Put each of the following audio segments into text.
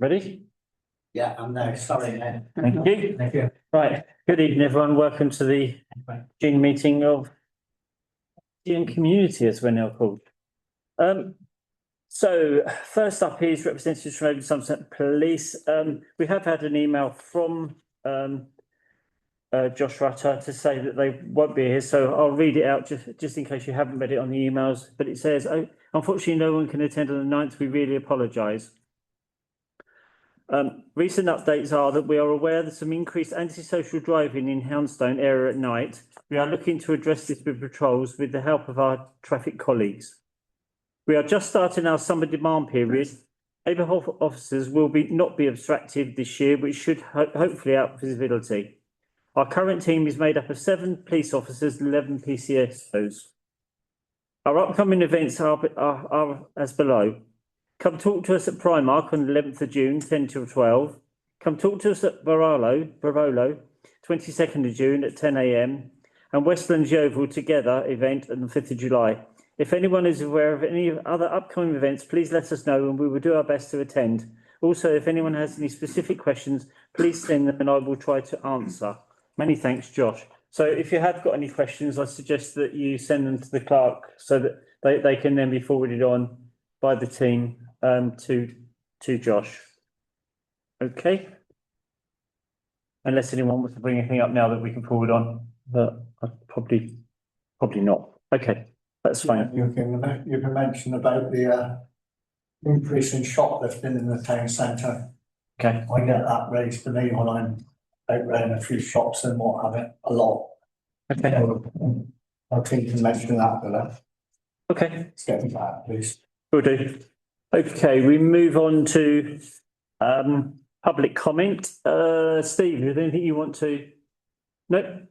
Ready? Yeah, I'm there. Sorry, Ed. Thank you. Thank you. Right. Good evening, everyone. Welcome to the June meeting of June Community, as we're now called. So first up is representatives from Open Somerset Police. We have had an email from Josh Rutter to say that they won't be here, so I'll read it out just in case you haven't read it on the emails. But it says, "Oh, unfortunately, no one can attend on the 9th. We really apologise. Recent updates are that we are aware that some increased antisocial driving in Houndstone area at night. We are looking to address this with patrols with the help of our traffic colleagues. We are just starting our summer demand period. Neighbourhood officers will not be abstracted this year, which should hopefully help visibility. Our current team is made up of 7 police officers and 11 PCSOs. Our upcoming events are as below. Come talk to us at Primark on the 11th of June, 10 till 12. Come talk to us at Barolo, 22nd of June at 10 AM. And Westlands Yeovil Together event on the 5th of July. If anyone is aware of any other upcoming events, please let us know and we will do our best to attend. Also, if anyone has any specific questions, please send them and I will try to answer. Many thanks, Josh." So if you have got any questions, I suggest that you send them to the clerk so that they can then be forwarded on by the team to Josh. Okay. Unless anyone wants to bring anything up now that we can forward on, but probably not. Okay, that's fine. You can mention about the increase in shoplifting in the town centre. Okay. I get that raised to me when I'm out round a few shops and what have it, a lot. Okay. So, I think you can mention that, but Okay. let's get back, please. Will do. Okay, we move on to public comment. Steve, is there anything you want to? No.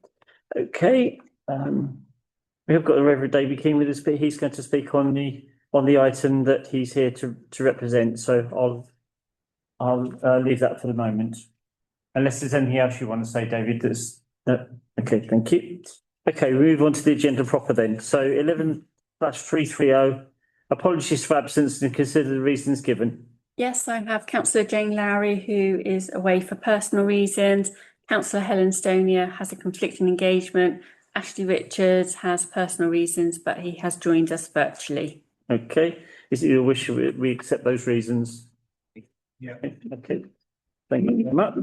Okay. We have got the Reverend David King with us, but he's going to speak on the item that he's here to represent. So I'll leave that for the moment. Unless there's anything else you want to say, David. No. Okay, thank you. Okay, we move on to the agenda proper then. So 11/330. Apologies for absence and consider the reasons given. Yes, I have Councillor Jane Lowry, who is away for personal reasons. Councillor Helen Stonier has a conflicting engagement. Ashley Richards has personal reasons, but he has joined us virtually. Okay, is it your wish we accept those reasons? Yeah. Okay, thank you very much.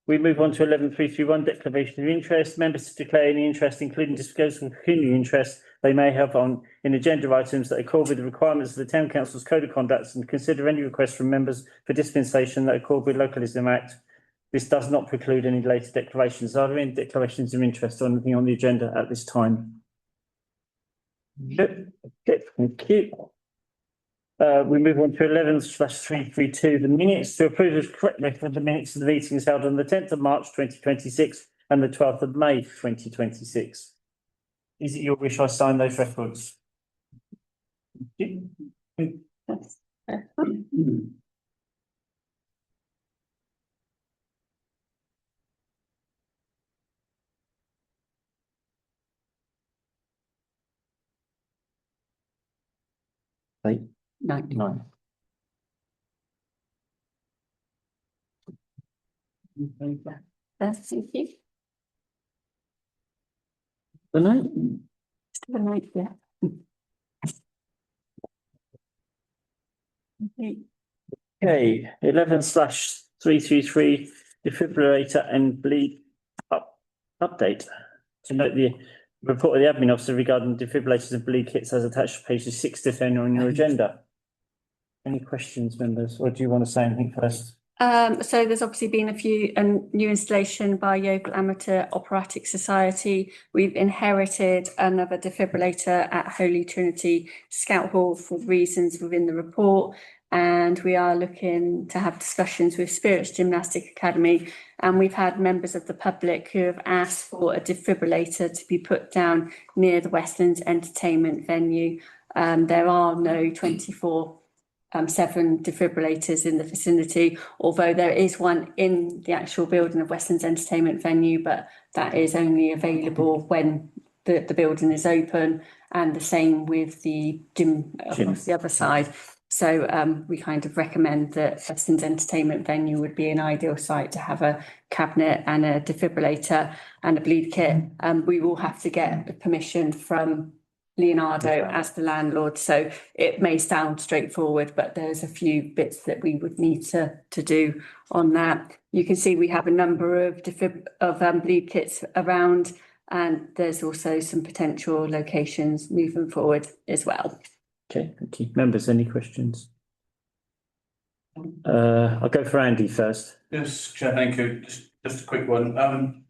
We move on to 11/331, declaration of interest. Members to declare any interest, including disposal of pecuniary interest they may have in agenda items that accord with the requirements of the Town Council's Code of Conduct and consider any requests from members for dispensation that accord with Localism Act. This does not preclude any later declarations. Are there any declarations of interest or anything on the agenda at this time? Good. Okay, thank you. We move on to 11/332, the minutes to approve as correctly for the minutes of the meetings held on the 10th of March 2026 and the 12th of May 2026. Is it your wish I sign those records? No. Thank you. The note? The night, yeah. Okay, 11/333, defibrillator and bleed update. To note the report of the admin officer regarding defibrillators and bleed kits as attached to pages 6 to 10 on your agenda. Any questions, members, or do you want to say anything first? So there's obviously been a new installation by Yeovil Amateur Operatic Society. We've inherited another defibrillator at Holy Trinity Scout Hall for reasons within the report. And we are looking to have discussions with Spirits Gymnastic Academy. And we've had members of the public who have asked for a defibrillator to be put down near the Westlands entertainment venue. There are no 24/7 defibrillators in the vicinity, although there is one in the actual building of Westlands entertainment venue, but that is only available when the building is open, and the same with the gym across the other side. So we kind of recommend that Westlands Entertainment Venue would be an ideal site to have a cabinet and a defibrillator and a bleed kit. We will have to get permission from Leonardo as the landlord, so it may sound straightforward, but there's a few bits that we would need to do on that. You can see we have a number of bleed kits around, and there's also some potential locations moving forward as well. Okay, thank you. Members, any questions? I'll go for Andy first. Yes, Chair, thank you. Just a quick one.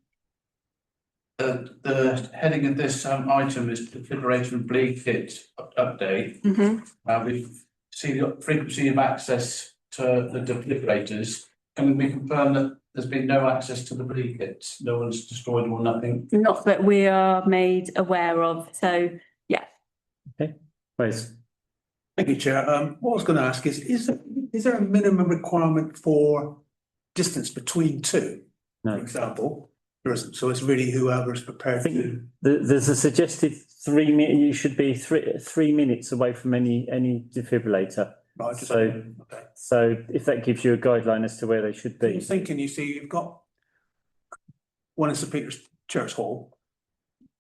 The heading of this item is defibrillator and bleed kit update. We've seen the frequency of access to the defibrillators. Can we confirm that there's been no access to the bleed kits? No one's destroyed them or nothing? Not that we are made aware of, so yeah. Okay, Wes. Thank you, Chair. What I was going to ask is there a minimum requirement for distance between two, for No, example? There isn't, so it's really whoever's I prepared think to. there's a suggested 3 minute, you should be 3 minutes away from any defibrillator. Right, just- So- okay. So if that gives you a guideline as to where they should I'm be. thinking, you see, you've got one in St Peter's Church Hall,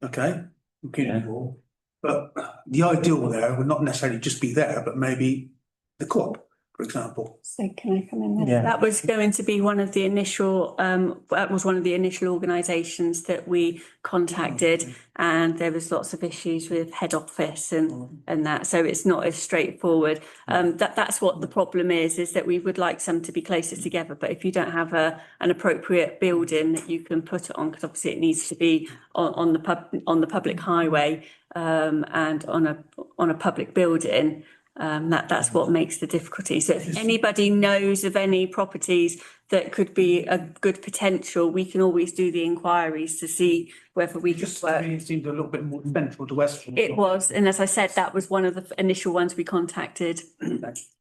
okay, community Yeah. hall, but the ideal there would not necessarily just be there, but maybe the club, for example. So can I come in there? Yeah. That was going to be one of the initial, that was one of the initial organisations that we contacted, and there was lots of issues with head office and that, so it's not as straightforward. That's what the problem is that we would like some to be closer together, but if you don't have an appropriate building that you can put it on, because obviously it needs to be on the public highway, and on a public building. That's what makes the difficulty. So if anybody knows of any properties that could be a good potential, we can always do the inquiries to see whether we could Just work. it seemed a little bit more central to Westfield. It was, and as I said, that was one of the initial ones we contacted.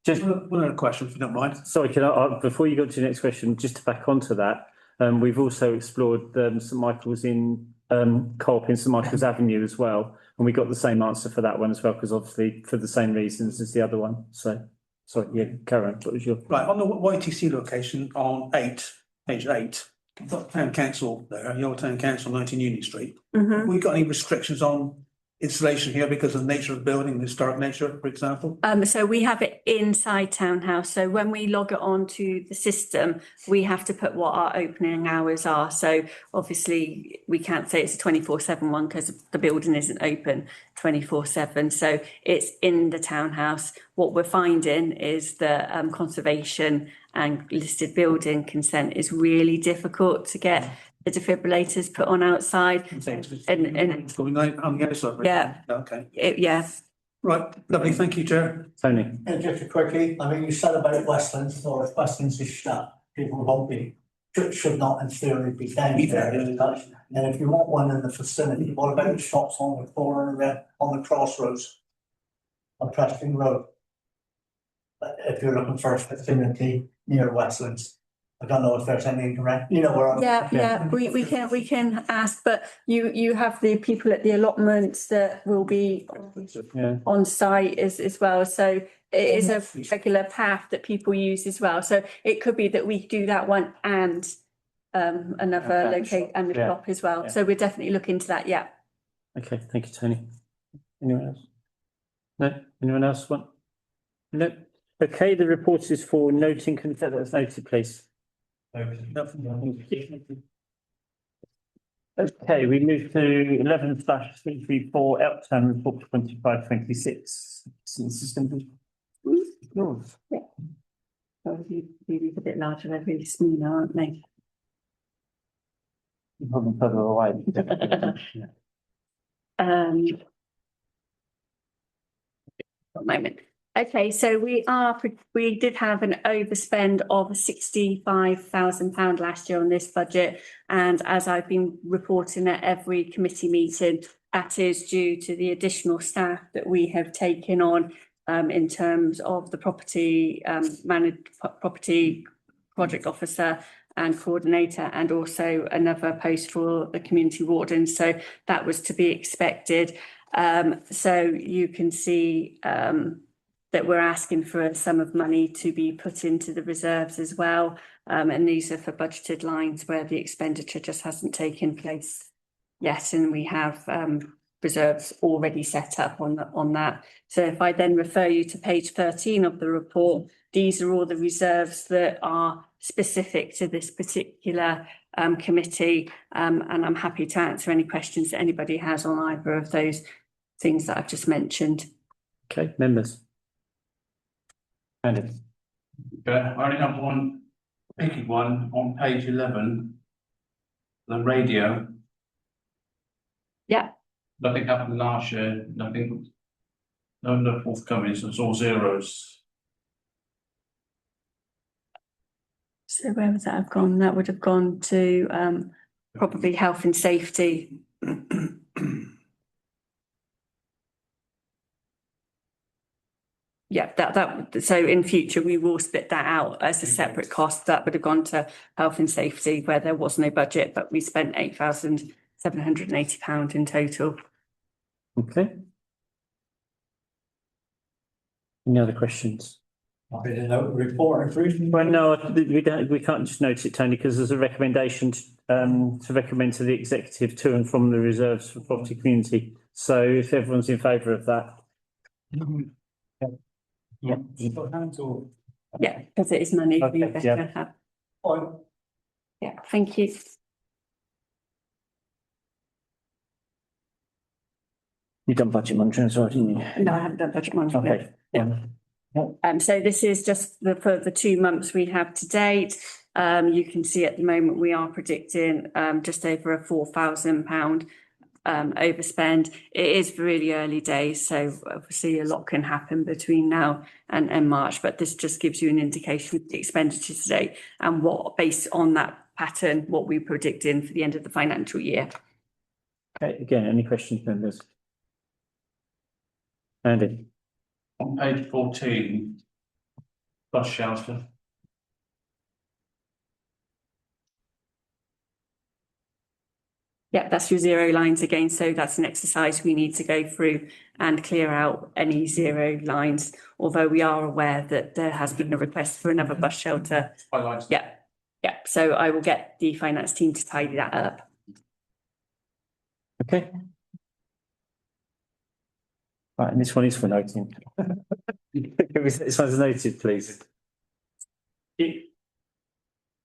Just, One other question, if you don't mind. sorry, can before you go to the next question, just to back onto that, we've also explored St Michael's in Co-op in St Michael's Avenue as well. And we got the same answer for that one as well, because obviously for the same reasons as the other one. So, sorry, yeah, Karen, what was your? Right, on the YTC location on page 8, you've got Town Council there, your Town Council, 19 Union Street. Have we got any restrictions on installation here because of the nature of the building, the historic nature, for example? So we have it inside Townhouse. So when we log it onto the system, we have to put what our opening hours are. So obviously we can't say it's a 24/7 one because the building isn't open 24/7. So it's in the townhouse. What we're finding is that conservation and listed building consent is really difficult to get the defibrillators put on outside. And- Going on the other side. Yeah. Okay, Yeah. right, lovely, thank you, Chair. Tony? And just a quickie, I mean, you said about Westlands, or if Westlands is shut, people won't be, should not in theory be down there. And if you want one in the vicinity, what about the shops on the corner there, on the crossroads? On Preston Road? If you're looking for a vicinity near Westlands, I don't know if there's any direct, you know where I'm. Yeah, we can ask, but you have the people at the allotments that will be Yeah. on site as well, so it is a regular path that people use as well, so it could be that we do that one and another Okay. locate and the Yeah. shop as well, Yeah. so we're definitely looking into that, yeah. Okay, thank you, Tony. Anyone else? No, anyone else want? No. Okay, the report is for noting consent that's noted, please. Okay, we move to 11/334 Elktown Report 25/26. System. Yours. So these a bit larger, they're really small now, aren't they? You hold them further away. One moment. Okay, so we did have an overspend of £65,000 last year on this budget. And as I've been reporting at every committee meeting, that is due to the additional staff that we have taken on in terms of the property property project officer and coordinator, and also another post for the community warden. So that was to be expected. So you can see that we're asking for a sum of money to be put into the reserves as well. And these are for budgeted lines where the expenditure just hasn't taken place yet, and we have reserves already set up on that. So if I then refer you to page 13 of the report, these are all the reserves that are specific to this particular committee, and I'm happy to answer any questions that anybody has on either of those things that I've just mentioned. Okay, members. Andy. I only have one, picky one on page 11. The radio. Yeah. Nothing happened last year, nothing. No forthcoming, so it's all zeros. So where would that have gone? That would have gone to probably health and safety. Yeah, so in future, we will split that out as a separate cost. That would have gone to health and safety where there was no budget, but we spent £8,780 in total. Okay. Any other questions? I'll be the note report approved. Well, no, we can't just note it, Tony, because there's a recommendation to recommend to the executive to and from the reserves for property community. So if everyone's in favour of that. Yeah. Yeah, because it is money. Okay, we better have. Yeah, thank you. You've done budget monitoring as well, didn't you? No, I haven't done budget monitoring. Okay, yeah. So this is just for the 2 months we have to date. You can see at the moment we are predicting just over a £4,000 overspend. It is really early days, so obviously a lot can happen between now and March, but this just gives you an indication of the expenditure today and what, based on that pattern, what we're predicting for the end of the financial year. Okay, again, any questions, members? Andy. On page 14, bus shelter. Yeah, that's your zero lines again. So that's an exercise we need to go through and clear out any zero lines. Although we are aware that there has been a request for another bus shelter. Highlights. Yeah, yeah. So I will get the finance team to tidy that up. Okay. Right, and this one is for noting. This one's noted, please.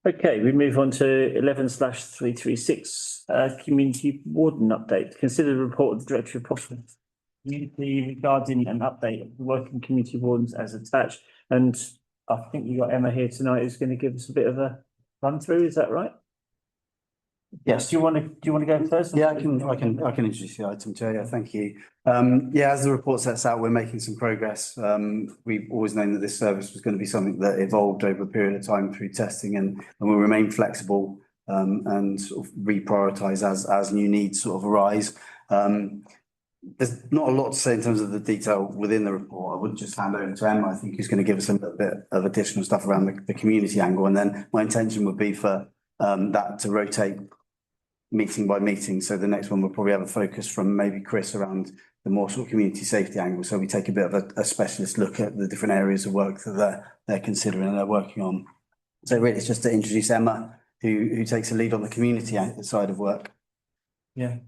Okay, we move on to 11/336, community warden update. Consider the report of the Director of Property Community regarding an update of the working community wardens as attached. And I think you got Emma here tonight who's going to give us a bit of a run through. Is that right? Yes. Do you want to go first? Yeah, I can introduce the item, Joe. Yeah, thank you. Yeah, as the report sets out, we're making some progress. We've always known that this service was going to be something that evolved over a period of time through testing, and we'll remain flexible and sort of reprioritise as new needs sort of arise. There's not a lot to say in terms of the detail within the report. I would just hand over to Emma, I think, who's going to give us a little bit of additional stuff around the community angle, and then my intention would be for that to rotate meeting by meeting. So the next one will probably have a focus from maybe Chris around the more sort of community safety angle. So we take a bit of a specialist look at the different areas of work that they're considering and they're working on. So really it's just to introduce Emma, who takes a lead on the community side of work. Yeah.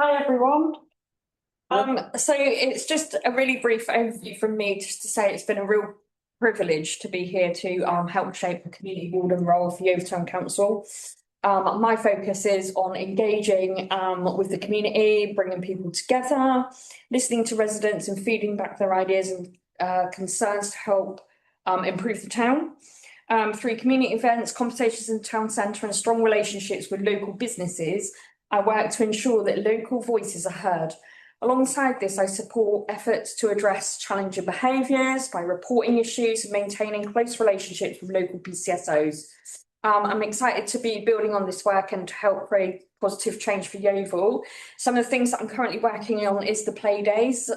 Hi everyone. So it's just a really brief overview from me, just to say it's been a real privilege to be here to help shape the community warden role for Yeovil Council. My focus is on engaging with the community, bringing people together, listening to residents and feeding back their ideas and concerns to help improve the town. Through community events, conversations in the town centre and strong relationships with local businesses, I work to ensure that local voices are heard. Alongside this, I support efforts to address challenging behaviours by reporting issues and maintaining close relationships with local PCSOs. I'm excited to be building on this work and to help create positive change for Yeovil. Some of the things that I'm currently working on is the play days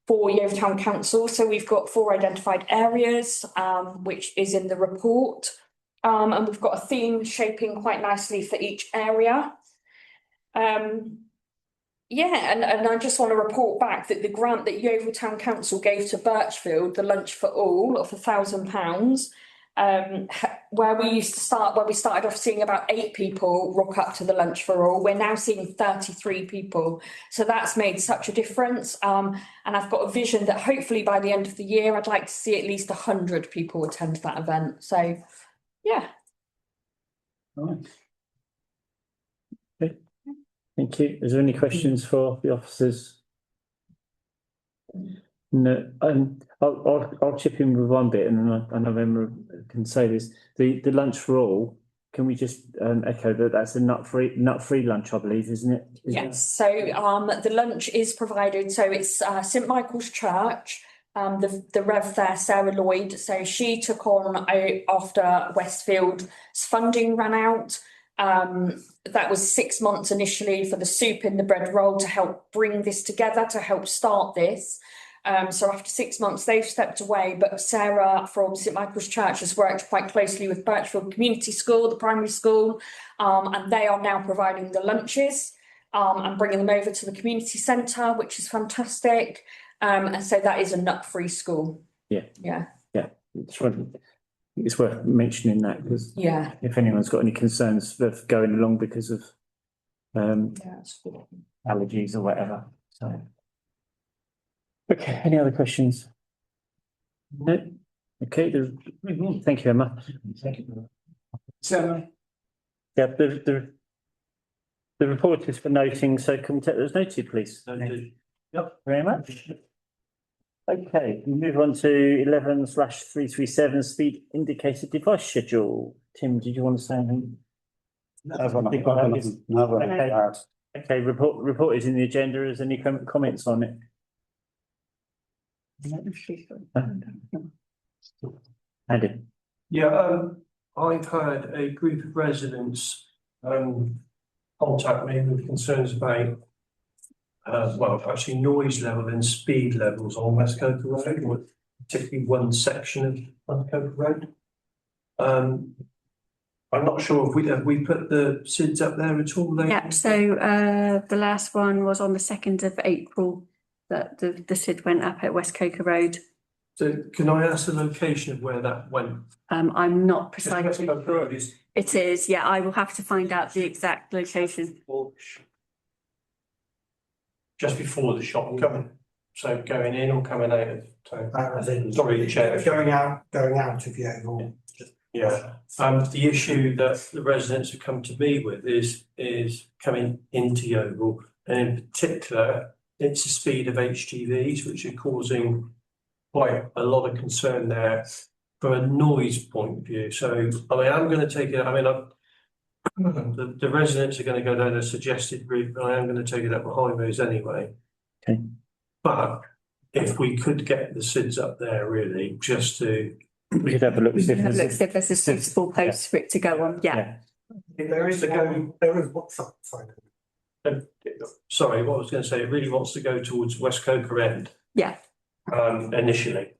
for Yeovil Town Council. So we've got 4 identified areas, which is in the report. And we've got a theme shaping quite nicely for each area. Yeah, and I just want to report back that the grant that Yeovil Town Council gave to Birchfield, the Lunch for All of £1,000, where we started off seeing about 8 people rock up to the Lunch for All, we're now seeing 33 people. So that's made such a difference. And I've got a vision that hopefully by the end of the year, I'd like to see at least 100 people attend that event. So, yeah. Right. Okay. Thank you. Is there any questions for the officers? No, I'll chip in with one bit, and then I remember can say this. The lunch for all. Can we just echo that that's a nut free lunch, I believe, isn't it? Yes, so the lunch is provided, so it's St Michael's Church, the Rev there, Sarah Lloyd, so she took on after Westfield's funding ran out. That was 6 months initially for the soup and the bread roll to help bring this together, to help start this. So after 6 months, they've stepped away, but Sarah from St Michael's Church has worked quite closely with Birchfield Community School, the primary school, and they are now providing the lunches and bringing them over to the community centre, which is fantastic. And so that is a nut-free school. Yeah. Yeah. Yeah. It's worth mentioning that because Yeah. if anyone's got any concerns of going along because of Yeah, it's good. allergies or whatever, so. Okay, any other questions? No? Okay, thank you, Emma. Thank you. So, Yeah, the report is for noting, so can we take those noted, please? Yep, very much. Okay, we move on to 11/337 speed indicator device schedule. Tim, did you want to say anything? Okay, report is in the agenda. Is any comments on it? Andy. Yeah, I've had a group of residents contact me with concerns about well, actually noise level and speed levels on West Coker Road, or particularly one section of West Coker Road. I'm not sure if we put the SIDS up there at all. Yeah, so the last one was on the 2nd of April that the SID went up at West Coker Road. So can I ask the location of where that went? I'm not West precisely Coker Road is It is, yeah, I will have to find out the exact location. just before the shop coming, so going in or coming out of town. Sorry, Sorry, Chair. going out of the Yeovil. Yeah, the issue that the residents have come to me with is coming into Yeovil, and in particular, it's the speed of HGVs, which are causing quite a lot of concern there from a noise point of view. So, I mean, I'm going to take it, I mean, the residents are going to go down a suggested route, but I am going to take it up the highways anyway. Okay. But if we could get the SIDS up there really, just to. We could have a look. Have a look, see if there's a suitable post for it to go on, yeah. There is what, sorry. Sorry, what I was going to say, it really wants to go towards West Coker End. Yeah. Initially.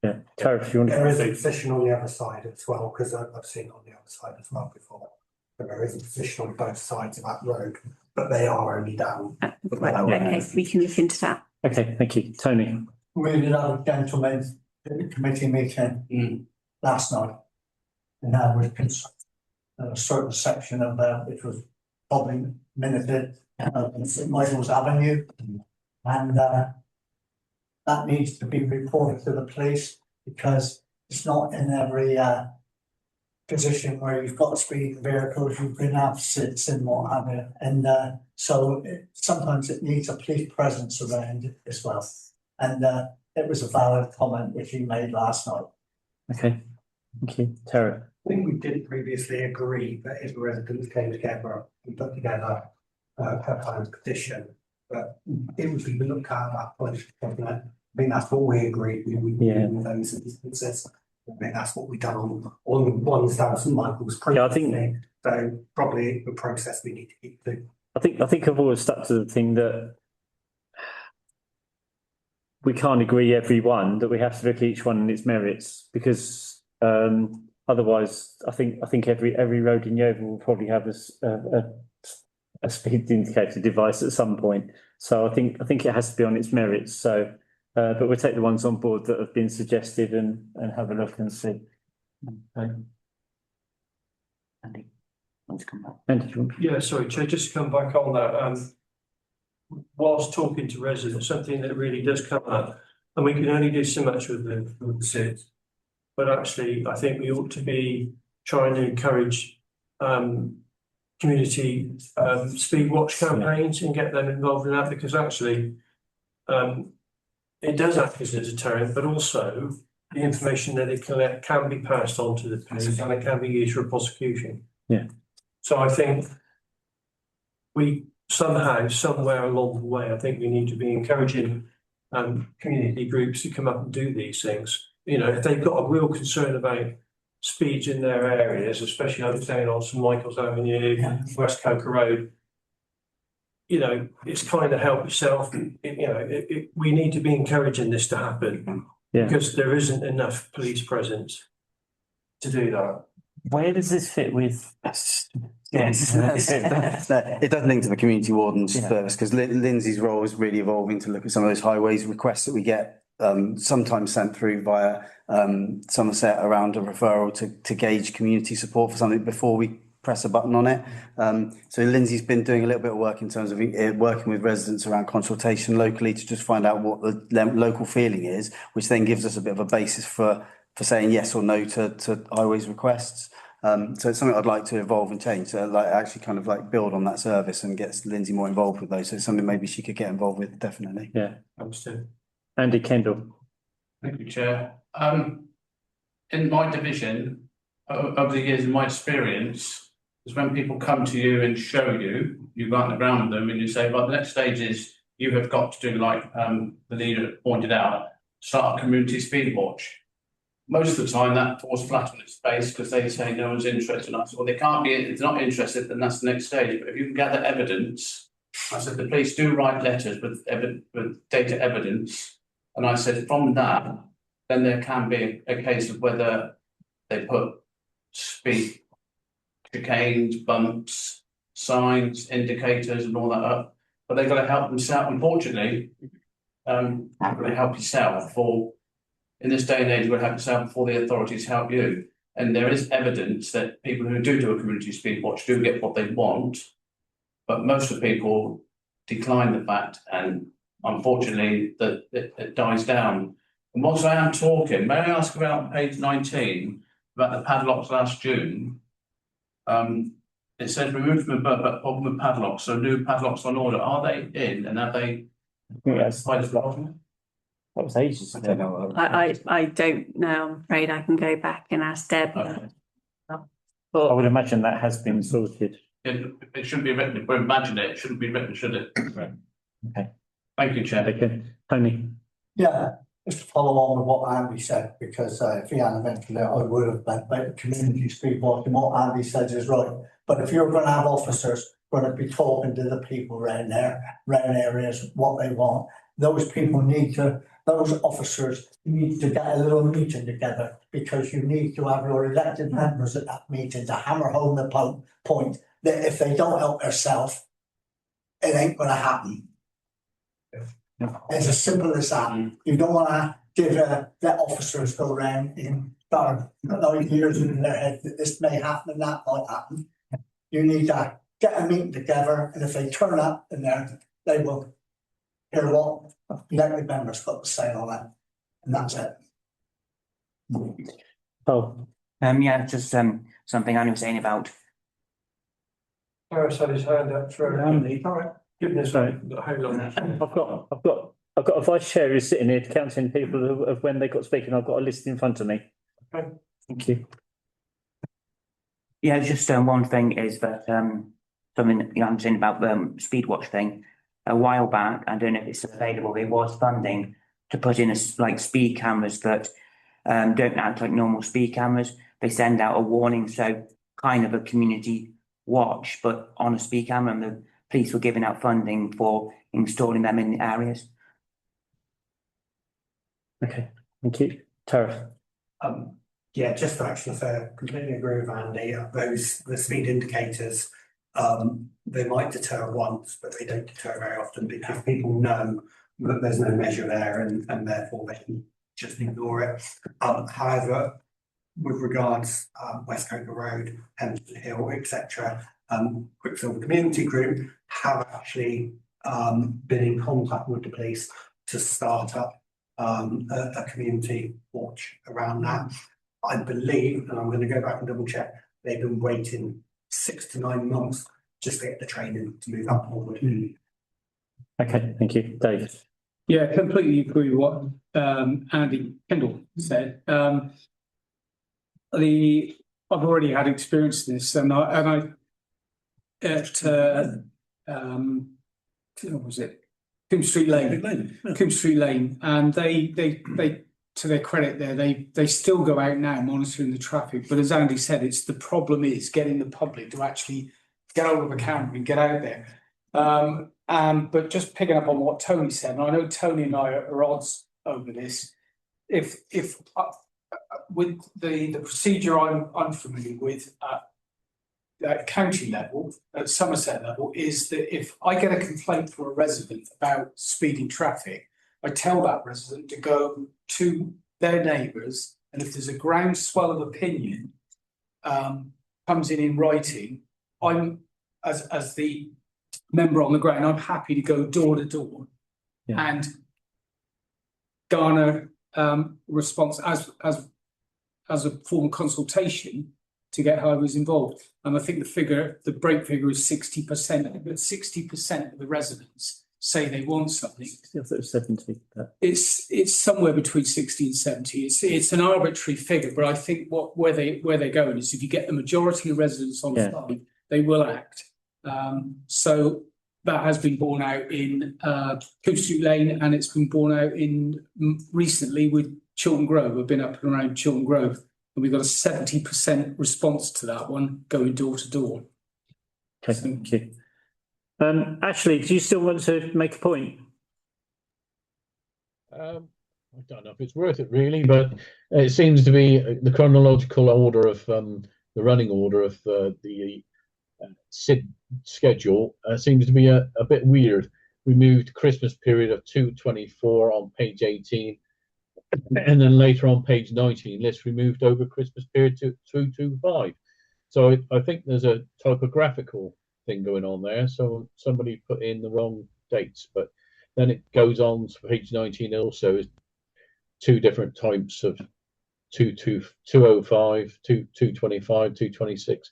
Yeah, Tara, if you want. There is a position on the other side as well, because I've seen it on the other side as well before. But there is a position on both sides of that road, but they are only down. Right, okay, we can look into that. Okay, thank you. Tony. We did have a gentleman's committee meeting last night. And that was a certain section of that, which was probably minuted in St Michael's Avenue. And that needs to be reported to the police because it's not in every position where you've got speeding vehicles, you can have SIDS and what have you. And so sometimes it needs a police presence around it as well. And it was a valid comment which he made last night. Okay, thank you. Tara. I think we did previously agree that if the residents came together and put together a kind of petition, but it was to look at that point. I think that's what we agreed. We would do in those instances. I think that's what we done on 1,000 Michael's. Yeah, I think so. Probably the process we need to keep to. I think I've always stuck to the thing that we can't agree every one, that we have to look at each one and its merits, because otherwise I think every road in Yeovil will probably have a a speed indicator device at some point. So I think it has to be on its merits. So, but we'll take the ones on board that have been suggested and have a look and see. Okay. Andy, want to come back? Andy, do you want- Yeah, sorry, Chair, just to come back on that, whilst talking to residents, something that really does come up, and we can only do so much with the SID. But actually, I think we ought to be trying to encourage community speed watch campaigns and get them involved in that, because actually it does act as a deterrent, but also the information that they collect can be passed on to the police and it can be used for prosecution. Yeah. So I think we somehow, somewhere along the way, I think we need to be encouraging community groups to come up and do these things. You know, if they've got a real concern about speeds in their areas, especially I'm saying on St Michael's Avenue, West Coker Road, you know, it's kind of help yourself. We need to be encouraging this to happen because there isn't enough police presence to do that. Where does this fit with? Yes, it does link to the community wardens service, because Lindsay's role is really evolving to look at some of those highways requests that we get sometimes sent through via Somerset around a referral to gauge community support for something before we press a button on it. So Lindsay's been doing a little bit of work in terms of working with residents around consultation locally to just find out what the local feeling is, which then gives us a bit of a basis for saying yes or no to highways requests. So it's something I'd like to evolve and change, so like actually kind of like build on that service and get Lindsay more involved with those. So it's something maybe she could get involved with, definitely. Yeah. Understood. Andy Kendall. Thank you, Chair. In my division, over the years, in my experience, is when people come to you and show you, you go out on the ground with them and you say, well, the next stage is you have got to do, like the leader pointed out, start a community speed watch. Most of the time that falls flat on its face because they say no one's interested in us. Well, they can't be, if they're not interested, then that's the next stage. But if you can gather evidence, I said the police do write letters with data evidence. And I said from that, then there can be a case of whether they put speed, chicanes, bumps, signs, indicators and all that up. But they've got to help themselves. Unfortunately, you've got to help yourself, or in this day and age, you've got to help yourself before the authorities help you. And there is evidence that people who do a community speed watch do get what they want, but most of the people decline the fact, and unfortunately that it dies down. And whilst I am talking, may I ask about page 19 about the padlocks last June? It says removed from the problem with padlocks, so new padlocks on order. Are they in and have they? Yes, that was ages ago. I don't know, I'm afraid I can go back and ask Deb. I would imagine that has been sorted. It shouldn't be written, but imagine it shouldn't be written, should it? Okay. Thank you, Chair. Okay, Tony. Yeah, just to follow on with what Andy said, because if he hadn't mentioned it, I would have meant about the community speed watch, and what Andy said is right. But if you're going to have officers going to be talking to the people around areas, what they want, those officers need to get a little meeting together, because you need to have your elected members at that meeting to hammer home the point that if they don't help themselves, it ain't going to happen. It's as simple as that. You don't want to give let officers go around and start ideas in their head that this may happen and that might happen. You need to get a meeting together, and if they turn up in there, they will hear what elected members got to say on that, and that's it. Oh, Yeah, just something Andy was saying about. Harris had his hand up for Andy. All right. Goodness, Sorry. hold on. I've got a vice chair who's sitting here counting people of when they got speaking. I've got a list in front of me. Okay. Thank you. Yeah, just one thing is that something I'm saying about the speed watch thing. A while back, I don't know if it's available, there was funding to put in like speed cameras that don't act like normal speed cameras. They send out a warning, so kind of a community watch, but on a speed camera, and the police were giving out funding for installing them in the areas. Okay, thank you. Tara. Yeah, just for action, if I completely agree with Andy, the speed indicators They might deter once, but they don't deter very often because people know that there's no measure there and therefore they can just ignore it. However, with regards West Coker Road, Hempstead Hill, etc., Quicksilver Community Group have actually been in contact with the police to start up a community watch around that. I believe, and I'm going to go back and double check, they've been waiting 6 to 9 months just to get the training to move up forward. Okay, thank you, David. Yeah, completely agree with what Andy Kendall said. I've already had experience in this, and I at what was it? Coombe Street Lane. Coombe Street Lane, and they to their credit there, they still go out now monitoring the traffic. But as Andy said, the problem is getting the public to actually get hold of a camera and get out there. But just picking up on what Tony said, and I know Tony and I are odds over this. If with the procedure I'm familiar with at county level, at Somerset level, is that if I get a complaint from a resident about speeding traffic, I tell that resident to go to their neighbours, and if there's a groundswell of opinion comes in writing, I'm as the member on the ground, I'm happy to go door to door and garner response as a form of consultation to get highways involved. And I think the break figure is 60%, but 60% of the residents say they want something. I thought it was 70. It's somewhere between 60 and 70. It's an arbitrary figure, but I think where they're going is if you get the majority of residents on side, they will act. So that has been borne out in Coombe Street Lane, and it's been borne out in recently with Chiltern Grove. I've been up and around Chiltern Grove, and we've got a 70% response to that one going door to door. Okay, thank you. Ashley, do you still want to make a point? I don't know if it's worth it really, but it seems to be the chronological order of the running order of the SID schedule seems to be a bit weird. We moved Christmas period of 224 on page 18, and then later on page 19, let's removed over Christmas period to 225. So I think there's a typographical thing going on there. So somebody put in the wrong dates, but then it goes on to page 19 also is two different types of 205, 225, 226.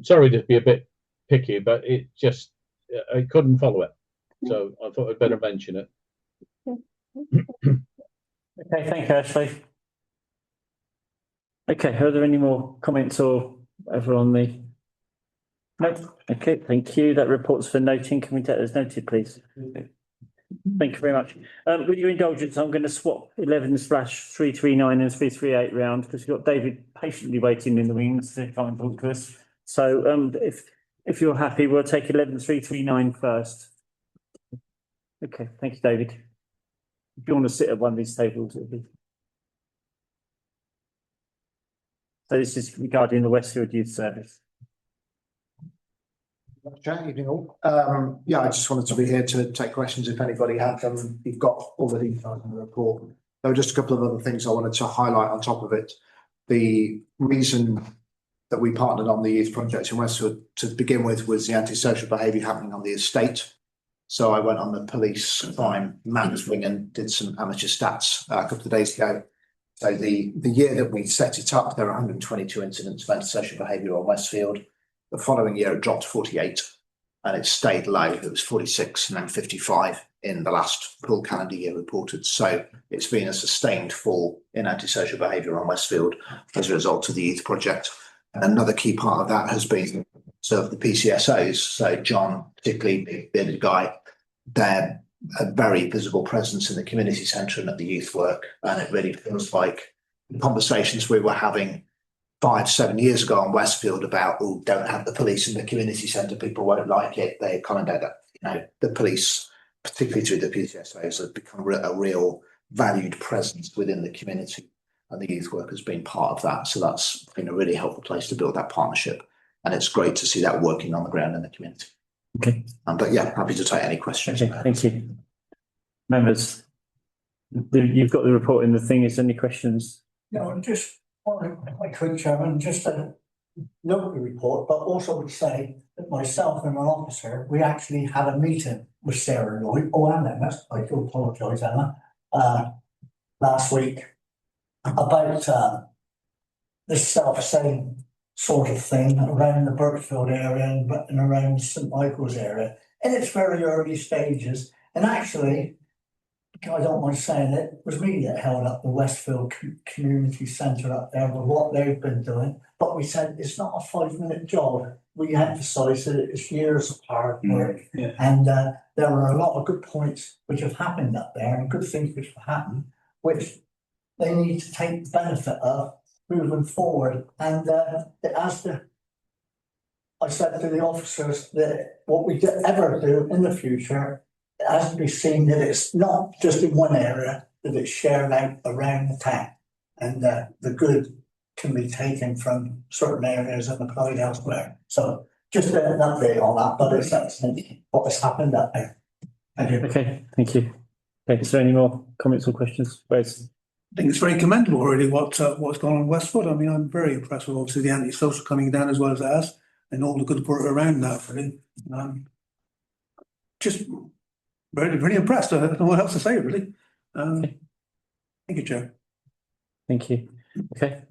Sorry to be a bit picky, but it just I couldn't follow it, so I thought I'd better mention it. Okay, thank you, Ashley. Okay, are there any more comments or over on the? No. Okay, thank you. That report's for noting. Can we take those noted, please? Thank you very much. With your indulgence, I'm going to swap 11/339 and 338 round because we've got David patiently waiting in the wings to come and talk to us. So if you're happy, we'll take 11/339 first. Okay, thank you, David. If you want to sit at one of these tables, it'll be. So this is regarding the Westfield Youth Service. Evening all. Yeah, I just wanted to be here to take questions if anybody had them. You've got all the details in the report. There were just a couple of other things I wanted to highlight on top of it. The reason that we partnered on the youth project in Westfield to begin with was the antisocial behaviour happening on the estate. So I went on the police crime maps wing and did some amateur stats a couple of days ago. So the year that we set it up, there were 122 incidents of antisocial behaviour on Westfield. The following year it dropped to 48 and it stayed low. It was 46 and then 55 in the last full calendar year reported. So it's been a sustained fall in antisocial behaviour on Westfield as a result of the youth project. And another key part of that has been sort of the PCSOs. So John, particularly big bearded guy, they're a very visible presence in the community centre and at the youth work. And it really feels like the conversations we were having 5 to 7 years ago on Westfield about, oh, don't have the police in the community centre, people won't like it. They kind of, the police, particularly through the PCSOs, have become a real valued presence within the community. And the youth work has been part of that. So that's been a really helpful place to build that partnership. and it's great to see that working on the ground in the community. Okay. But yeah, happy to take any questions. Okay, thank you. Members, you've got the report in the thing. Is there any questions? No, just quite quick, Chairman, just a note the report, but also would say that myself and an officer, we actually had a meeting with Sarah Lloyd, and Emma, I do apologise, Emma, last week about this self-same sort of thing around the Birchfield area and around St Michael's area in its very early stages. And actually, I don't mind saying it was me that held up the Westfield Community Centre up there with what they've been doing. But we said it's not a 5-minute job. We emphasised that it's years of hard work. Yeah. And there are a lot of good points which have happened up there and good things which have happened, which they need to take the benefit of moving forward. And I said to the officers that what we ever do in the future, it has to be seen that it's not just in one area, that it's shared out around the town. And the good can be taken from certain areas and applied elsewhere. So just an update on that, but it's actually what has happened up there. Thank you. Okay, thank you. Okay, is there any more comments or questions? Wes? I think it's very commendable really what's gone on in Westwood. I mean, I'm very impressed with obviously the antisocial coming down as well as it has and all the good work around that really. Just very impressed. I don't know what else to say really. Thank you, Chair. Thank you. Okay.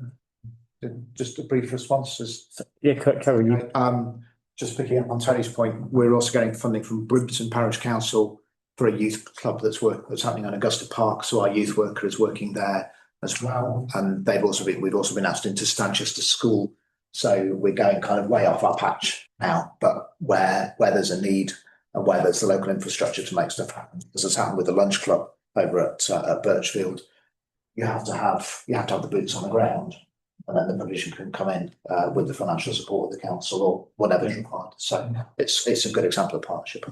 Just a brief response. Yeah, Carol. Just picking up on Tony's point, we're also getting funding from Brimton Parish Council for a youth club that's happening on Augusta Park. So our youth worker is working there as well, and we've also been asked into Stanchester School. So we're going kind of way off our patch now, but where there's a need and where there's the local infrastructure to make stuff happen, as has happened with the lunch club over at Birchfield, you have to have the boots on the ground, and then the provision can come in with the financial support of the council or whatever is required. So it's a good example of partnership.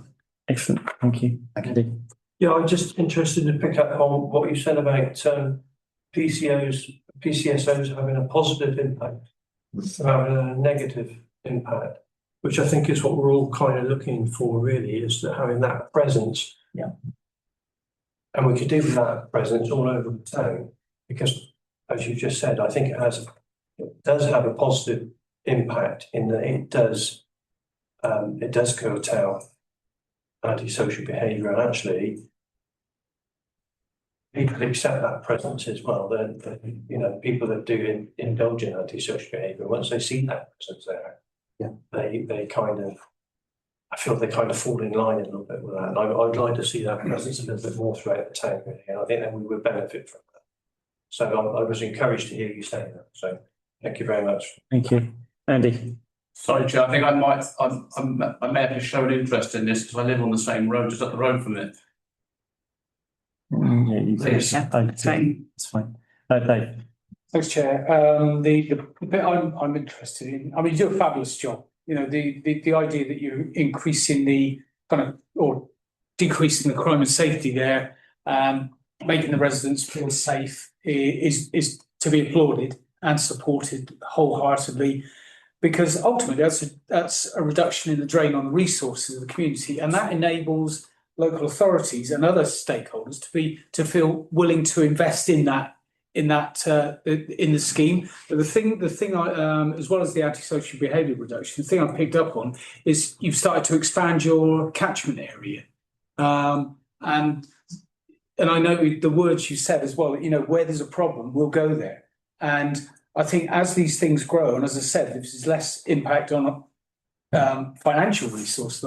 Excellent, thank you. Thank you. Yeah, I'm just interested to pick up on what you said about PCSOs having a positive impact, having a negative impact, which I think is what we're all kind of looking for really, is that having that presence. Yeah. And we could do that presence all over the town, because as you just said, I think it does have a positive impact in that it does curtail antisocial behaviour, and actually people accept that presence as well. Then people that do indulge in antisocial behaviour, once they see that presence there, they kind of, I feel they kind of fall in line a little bit with that. And I'd like to see that presence a little bit more throughout the town, really, and I think then we would benefit from that. So I was encouraged to hear you say that. So thank you very much. Thank you. Andy? Sorry, Chair, I think I may have shown interest in this because I live on the same road, just up the road from it. Yeah, you Please. It's fine. Dave? Thanks, Chair. The bit I'm interested in, I mean, you do a fabulous job. You know, the idea that you're increasing the kind of, or decreasing the crime and safety there, making the residents feel safe is to be applauded and supported wholeheartedly, because ultimately that's a reduction in the drain on the resources of the community, and that enables local authorities and other stakeholders to feel willing to invest in the scheme. But the thing I, as well as the antisocial behaviour reduction, the thing I picked up on is you've started to expand your catchment area, and I know the words you said as well. You know, where there's a problem, we'll go there. And I think as these things grow, and as I said, if there's less impact on financial resource,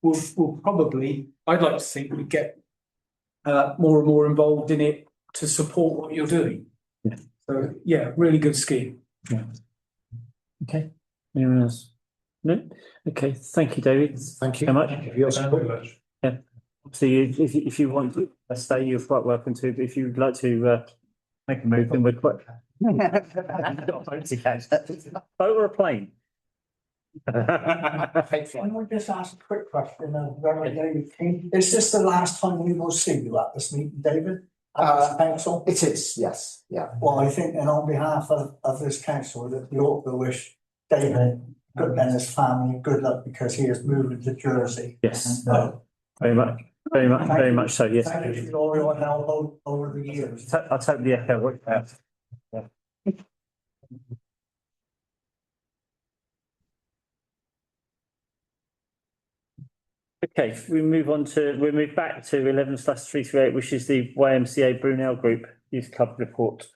we'll probably, I'd like to think, we get more and more involved in it to support what you're doing. Yeah. So yeah, really good scheme. Yeah. Okay. Anyone else? No? Okay, thank you, David. Thank you very much. Thank you for your support. Yeah. So if you want to stay, you're quite welcome to. But if you'd like to make a move, then we're quite. Boat or a plane? Can I just ask a quick question of Reverend David King? Is this the last time we will see you at this meeting, David? At this council? It is, yes, yeah. Well, I think, and on behalf of this council, that we ought to wish David Good and his family, good luck because he is moving to Jersey. Yes, And, very much so, yes. thank you for all your help over the years. I totally echo what you have. Yeah. Okay, we move back to 11/338, which is the YMCA Brunel Group Youth Club report.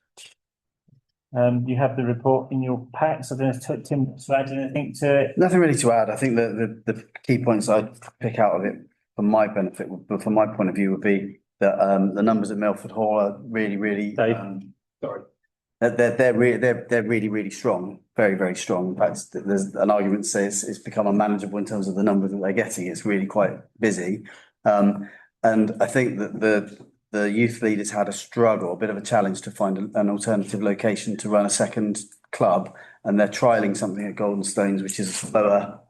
You have the report in your packs. I don't know if Tim wants to add anything to it. Nothing really to add. I think that the key points I'd pick out of it for my benefit, but from my point of view, would be that the numbers at Milford Hall are really Sorry. they're really strong, very strong. In fact, there's an argument to say it's become unmanageable in terms of the numbers that they're getting. It's really quite busy. And I think that the youth leaders had a bit of a challenge to find an alternative location to run a second club, and they're trialing something at Golden Stones, which is a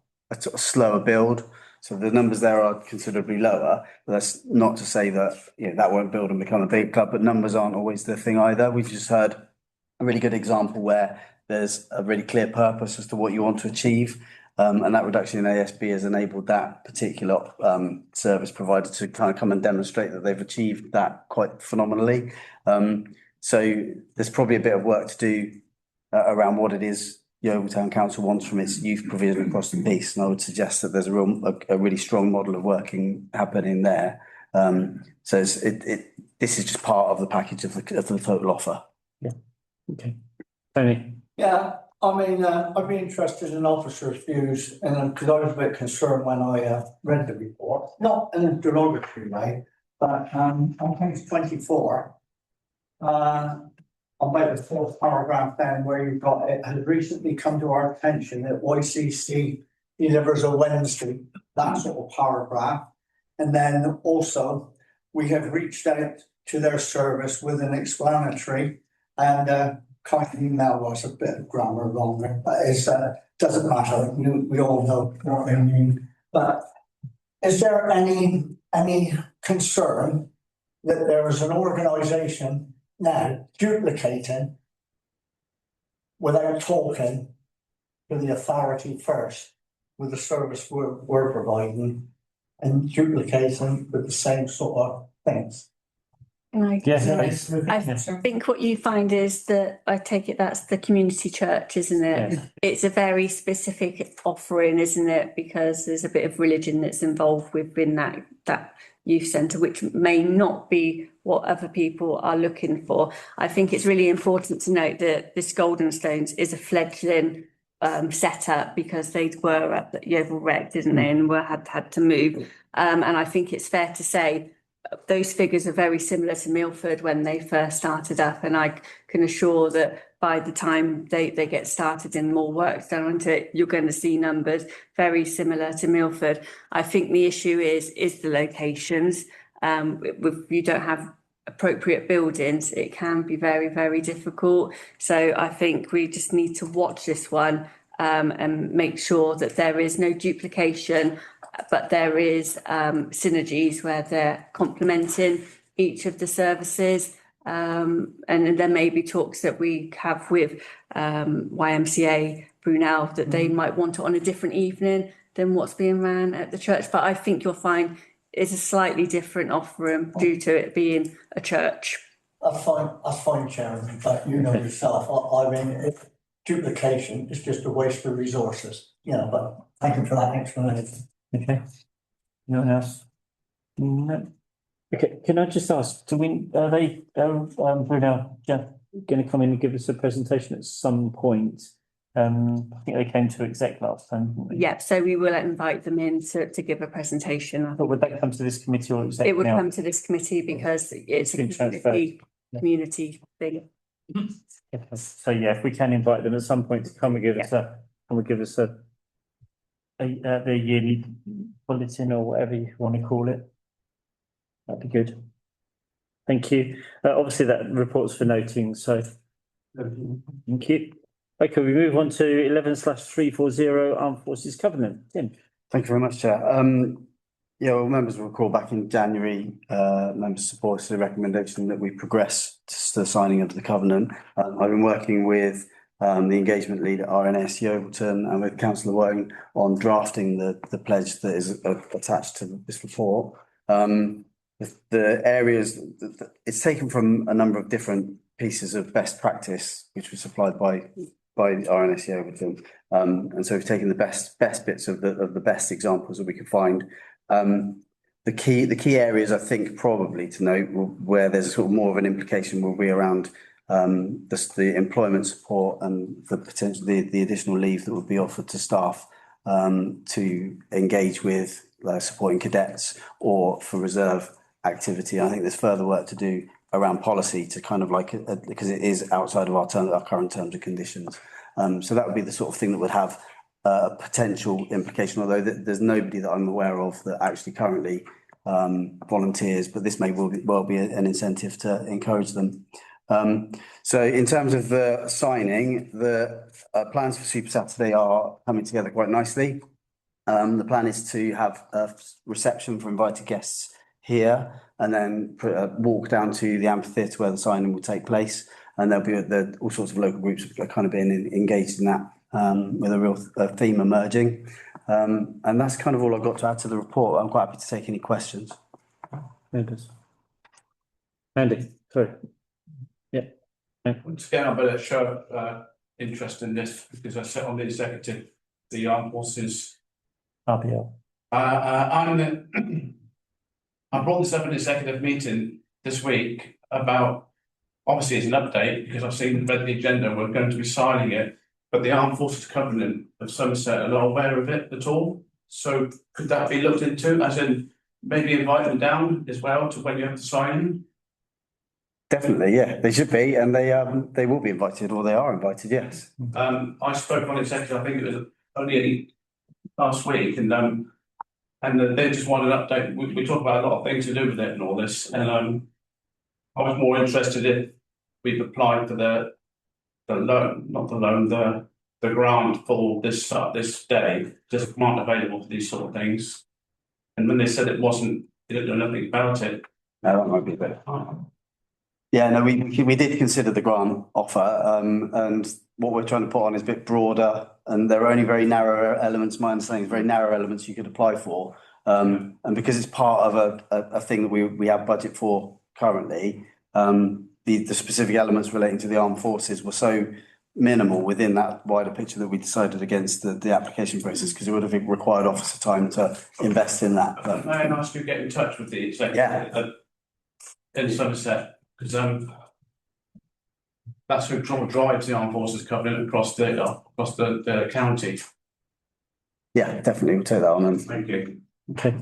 slower build. So the numbers there are considerably lower, but that's not to say that, you know, that won't build and become a big club, but numbers aren't always the thing either. We've just heard a really good example where there's a really clear purpose as to what you want to achieve. And that reduction in ASB has enabled that particular service provider to kind of come and demonstrate that they've achieved that quite phenomenally. So there's probably a bit of work to do around what it is Yeovil Town Council wants from its youth provision across the piece. And I would suggest that there's a really strong model of working happening there. So this is just part of the package of the total offer. Yeah. Okay. Tony. Yeah, I mean, I'd be interested in officers' views, and because I was a bit concerned when I read the report, not in a derogatory way, but on page 24, about the fourth paragraph then where you've got it has recently come to our attention that YCC delivers a Wednesday, that sort of paragraph. And then also we have reached out to their service with an explanatory, and kind of email was a bit of grammar wrong there, but it doesn't matter. We all know what I mean. But is there any concern that there is an organisation now duplicating without talking to the authority first with the service we're providing, and duplicating with the same sort of things? I think what you find is that, I take it that's the community church, isn't it? Yes. It's a very specific offering, isn't it? Because there's a bit of religion that's involved within that youth centre, which may not be what other people are looking for. I think it's really important to note that this Golden Stones is a fledgling setup, because they were at the Yeovil Rec, didn't they, and had to move. And I think it's fair to say those figures are very similar to Milford when they first started up, and I can assure that by the time they get started and more work's done onto it, you're going to see numbers very similar to Milford. I think the issue is the locations. If you don't have appropriate buildings, it can be very difficult. So I think we just need to watch this one and make sure that there is no duplication, but there is synergies where they're complementing each of the services. And there may be talks that we have with YMCA Brunel that they might want it on a different evening than what's being ran at the church. But I think you'll find it's a slightly different offering due to it being a church. That's fine, Chairman, but you know yourself, I mean, duplication is just a waste of resources, but thank you for that explanation. Okay. No one else? No. Okay, can I just ask, are they, Brunel, going to come in and give us a presentation at some point? I think they came to exec last time, didn't they? Yeah, so we will invite them in to give a presentation. But would that come to this committee or exec? It would now? come to this committee because it's a community thing. So yeah, if we can invite them at some point to come and give us the yearly bulletin or whatever you want to call it, that'd be good. Thank you. Obviously that report's for noting, so thank you. Okay, we move on to 11/340 Armed Forces Covenant. Tim. Thank you very much, Chair. Well, members will recall back in January, members supported the recommendation that we progress to the signing of the covenant. I've been working with the engagement lead at RNS Yeovilton and with Councillor Wone on drafting the pledge that is attached to this report. The areas, it's taken from a number of different pieces of best practice, which was supplied by RNS Yeovilton. And so we've taken the best bits of the best examples that we could find. The key areas I think probably to note where there's sort of more of an implication will be around the employment support and the potential the additional leave that would be offered to staff to engage with supporting cadets or for reserve activity. I think there's further work to do around policy to kind of because it is outside of our current terms and conditions. So that would be the sort of thing that would have a potential implication, although there's nobody that I'm aware of that actually currently volunteers, but this may well be an incentive to encourage them. So in terms of the signing, the plans for Super Saturday are coming together quite nicely. The plan is to have a reception for invited guests here and then walk down to the amphitheatre where the signing will take place, and there'll be all sorts of local groups kind of being engaged in that with a real theme emerging. And that's kind of all I've got to add to the report. I'm quite happy to take any questions. Andy, sorry. Yeah. Once again, I better show interest in this because I sit on the executive, the Armed Forces. RPL. I brought this up in an executive meeting this week about, obviously it's an update because I've read the agenda, we're going to be signing it, but the Armed Forces Covenant of Somerset are not aware of it at all. So could that be looked into, as in maybe invite them down as well to when you have the signing? Definitely, yeah, they should be, and they will be invited, or they are invited, yes. I spoke on executive, I think it was only last week, and they just wanted an update. We talk about a lot of things to do with it and all this, and I was more interested if we've applied for the loan, not the loan, the grant for this day. There's a grant available for these sort of things, and when they said it wasn't, they didn't know nothing about it. No, that might be a bit. Yeah, no, we did consider the grant offer, and what we're trying to put on is a bit broader, and there are only very narrow elements. My understanding is very narrow elements you could apply for, and because it's part of a thing that we have budget for currently, the specific elements relating to the armed forces were so minimal within that wider picture that we decided against the application process because it would have required officer time to invest in that. But may I ask you to get in touch with the executive in Somerset? Because that's who drives the Armed Forces Covenant across the county. Yeah, definitely, we'll take that on. And thank you. Okay,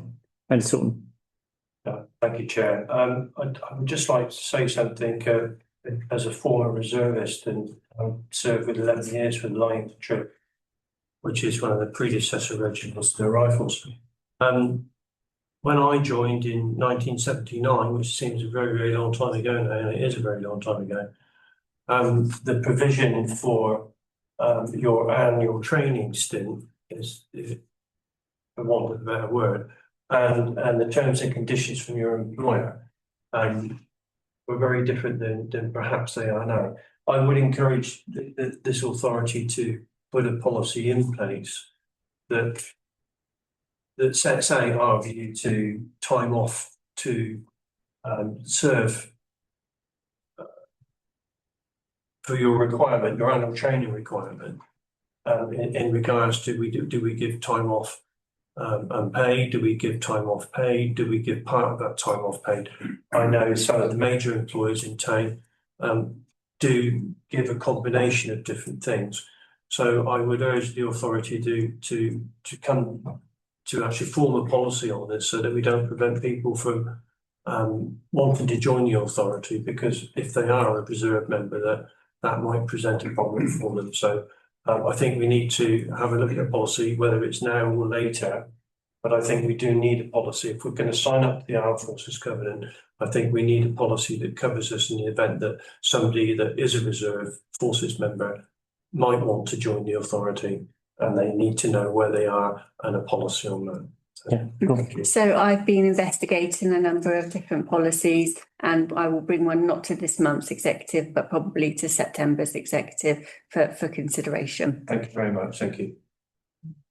and Sutton. Thank you, Chair. I would just like to say something as a former reservist, and served with 11 years for the Light Infantry, which is one of the predecessor regiments to the Rifles. When I joined in 1979, which seems a very, very long time ago now, and it is a very long time ago, the provision for your annual training stint is for want of a better word, and the terms and conditions from your employer were very different than perhaps they are now. I would encourage this authority to put a policy in place that sets out our view to time off to serve for your requirement, your annual training requirement. In regards to do we give time off unpaid? Do we give time off paid? Do we give part of that time off paid? I know some of the major employers in town do give a combination of different things. So I would urge the authority to come to actually form a policy on this so that we don't prevent people from wanting to join the authority, because if they are a reserve member, that might present a problem for them. So I think we need to have a look at a policy, whether it's now or later, but I think we do need a policy. If we're going to sign up to the Armed Forces Covenant, I think we need a policy that covers us in the event that somebody that is a reserve forces member might want to join the authority, and they need to know where they are and a policy on that. Yeah, cool. So I've been investigating a number of different policies and I will bring one not to this month's executive, but probably to September's executive for consideration. Thank you very much, thank you.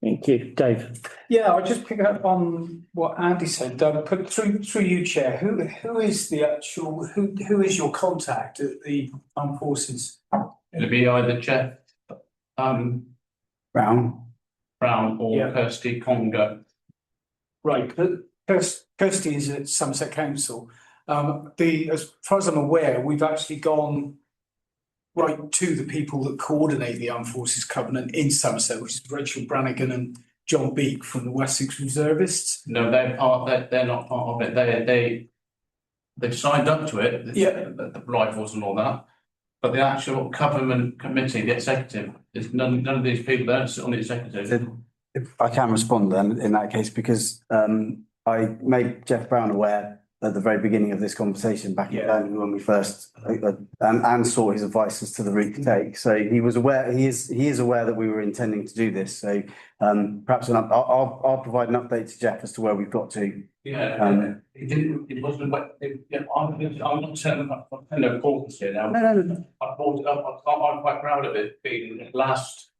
Thank you. Dave? Yeah, I'll just pick up on what Andy said. Put through you, Chair. Who is the actual who is your contact at the Armed Forces? It'll be either Jeff Brown. or Yeah. Kirsty Congo. Right, Kirsty is at Somerset Council. As far as I'm aware, we've actually gone right to the people that coordinate the Armed Forces Covenant in Somerset, which is Rachel Brannigan and John Beek from the Wessex Reservists. No, they're not part of it. They've signed up to it. Yeah. The rifles and all that. But the actual government committee, the executive, is none of these people don't sit on the executive. If I can respond then in that case, because I made Jeff Brown aware at the very beginning of this conversation back in January when we first and sought his advice as to the route to take. So he was aware. He is aware that we were intending to do this. So perhaps I'll provide an update to Jeff as to where we've got to. Yeah, it didn't. It wasn't. I'm not saying about no importance here now. No. I brought it up. I'm quite proud of it being the last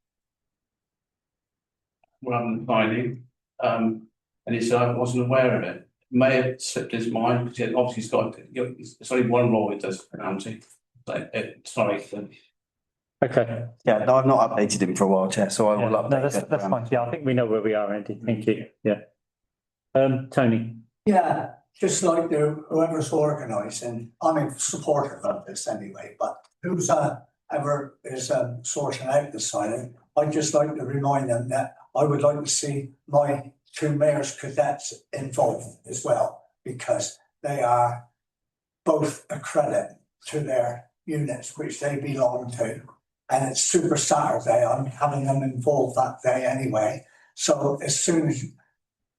run finding. And he said I wasn't aware of it. May have slipped his mind because obviously he's got. It's only one law it does penalty. Sorry. Okay. Yeah, no, I've not updated him for a while, Chair. So I will update. No, that's fine. Yeah, I think we know where we are, Andy. Thank you. Yeah. Tony? Yeah, just like whoever's organising, I'm in supportive of this anyway, but who's ever is sorting out the signing, I'd just like to remind them that I would like to see my two mayor's cadets involved as well, because they are both a credit to their units which they belong to. And it's Super Saturday, I'm having them involved that day anyway. So as soon as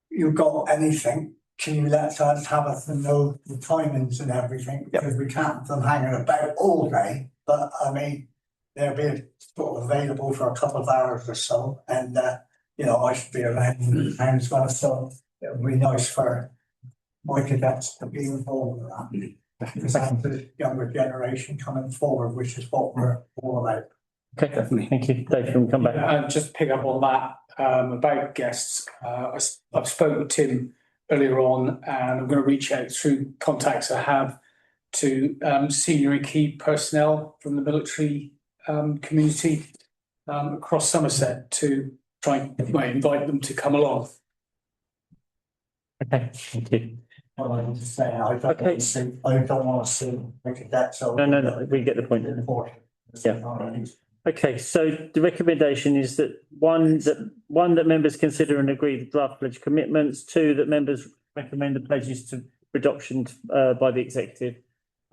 you've got anything, can you let us have us know the timings and everything? Because we can't have them hanging about all day, but I mean, they'll be sort of available for a couple of hours or so. And, I should be around as well, so it would be nice for my cadets to be involved in that. Because that's the younger generation coming forward, which is what we're all about. Okay, definitely. Thank you. Dave, can we come back? And just pick up on that about guests. I've spoken to Tim earlier on, and I'm going to reach out through contacts I have to senior and key personnel from the military community across Somerset to try and invite them to come along. Okay, thank you. Well, I'm just saying, I don't want to see the cadets. No, we get the point. Yeah. Okay, so the recommendation is that one that members consider and agree the draft pledge commitments. 2, that members recommend the pledges to adoption by the executive.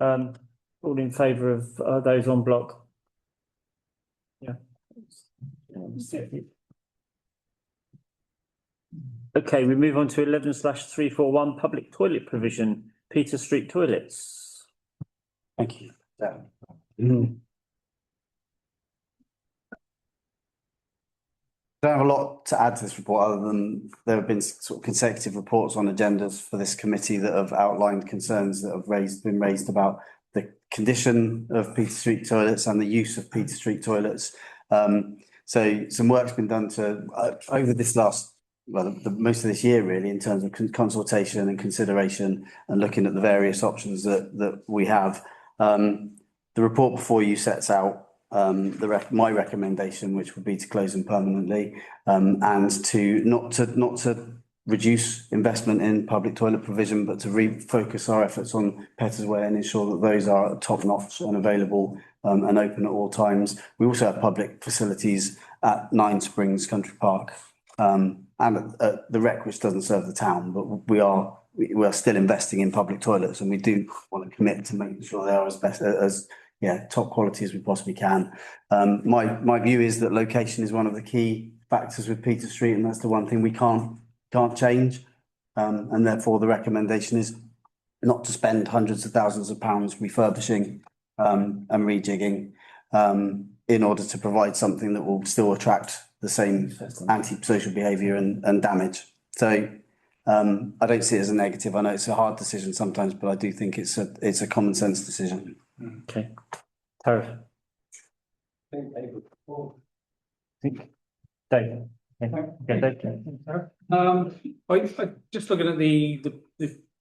All in favour of those on block? Yeah. Okay, we move on to 11/341 public toilet provision, Peter Street toilets. Thank you. I don't have a lot to add to this report other than there have been sort of consecutive reports on agendas for this committee that have outlined concerns that have been raised about the condition of Peter Street toilets and the use of Peter Street toilets. So some work's been done to over this last most of this year really in terms of consultation and consideration and looking at the various options that we have. The report before you sets out my recommendation, which would be to close them permanently, and to not to reduce investment in public toilet provision, but to refocus our efforts on Petters Way and ensure that those are top notch and available and open at all times. We also have public facilities at Nine Springs Country Park and at the Rec, which doesn't serve the town, but we are still investing in public toilets, and we do want to commit to making sure they are as top quality as we possibly can. My view is that location is one of the key factors with Peter Street, and that's the one thing we can't change. And therefore the recommendation is not to spend hundreds of thousands of pounds refurbishing and rejigging in order to provide something that will still attract the same antisocial behaviour and damage. So I don't see it as a negative. I know it's a hard decision sometimes, but I do think it's a common sense decision. Okay. Tara. Dave. I just looking at the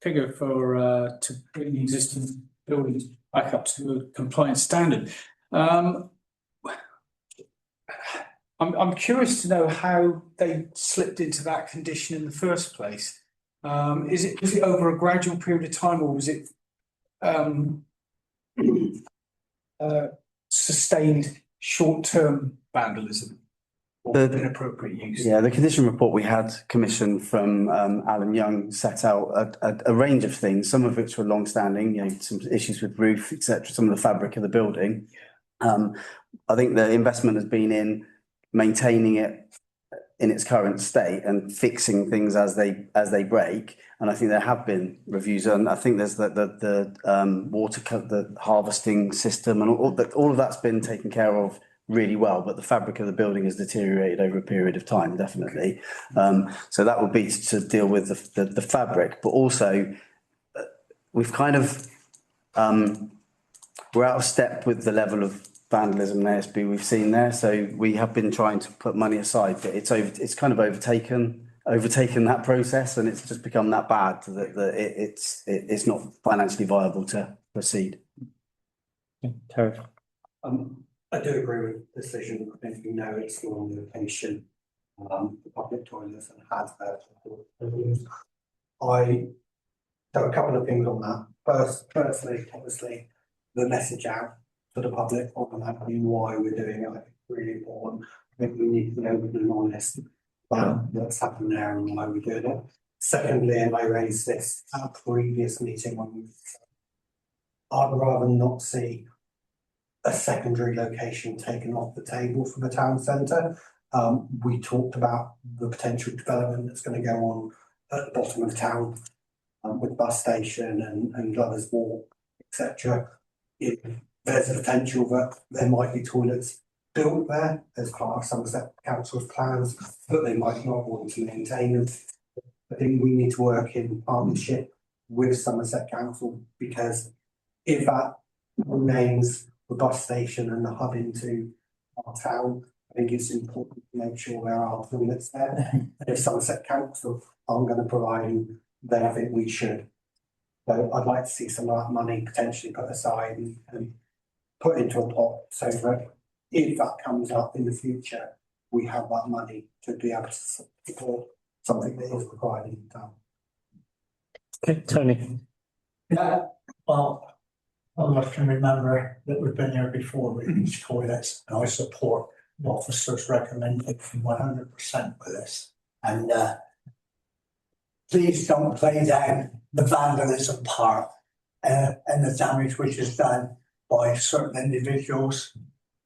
figure for to bring the existing buildings back up to a compliance standard. I'm curious to know how they slipped into that condition in the first place. Was it over a gradual period of time, or was it sustained short-term vandalism or inappropriate use? Yeah, the condition report we had commissioned from Alan Young set out a range of things, some of which were long-standing, you know, some issues with roof, etc., some of the fabric of the building. I think the investment has been in maintaining it in its current state and fixing things as they break. And I think there have been reviews, and I think there's the water the harvesting system, and all of that's been taken care of really well. But the fabric of the building has deteriorated over a period of time, definitely. So that would be to deal with the fabric, but also we've kind of we're out of step with the level of vandalism and ASB we've seen there. So we have been trying to put money aside, but it's kind of overtaken that process, and it's just become that bad that it's not financially viable to proceed. Terry. I do agree with the decision. I think we know it's the wrong location. The public toilets and has there. There are a couple of things on that. Firstly, obviously, the message out to the public on that and why we're doing it, I think is really important. I think we need to be open and honest about what's happened there and why we're doing it. Secondly, and I raised this at a previous meeting when I'd rather not see a secondary location taken off the table from the town centre. We talked about the potential development that's going to go on at the bottom of town with bus station and Lovers Walk, etc. There's a potential that there might be toilets built there as part of Somerset Council's plans, but they might not want to maintain them. I think we need to work in partnership with Somerset Council, because if that remains the bus station and the hub into our town, I think it's important to make sure there are toilets there. And if Somerset Council aren't going to provide them, then I think we should. So I'd like to see some of that money potentially put aside and put into a pot, so that if that comes up in the future, we have that money to be able to support something that is required in town. Okay, Tony. Yeah, well, I can remember that we've been there before with these toilets, and I support the officer's recommendation 100% with this. And please don't play down the vandalism part and the damage which is done by certain individuals.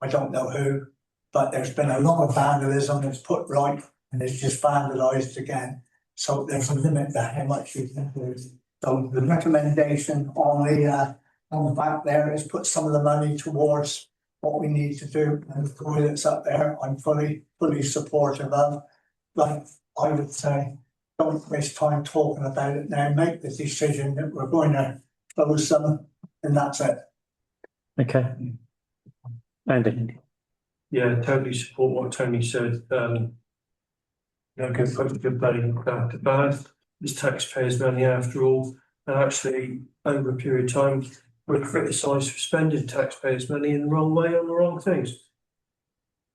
I don't know who, but there's been a lot of vandalism that's put right and it's just vandalised again. So there's a limit to how much you can do. So the recommendation on the back there is put some of the money towards what we need to do, and the toilets up there I'm fully supportive of. But I would say don't waste time talking about it now. Make the decision that we're going to close them, and that's it. Okay. Andy. Yeah, totally support what Tony said. Good money to bad. It's taxpayers' money after all. And actually, over a period of time, we're criticised for spending taxpayers' money in the wrong way on the wrong things.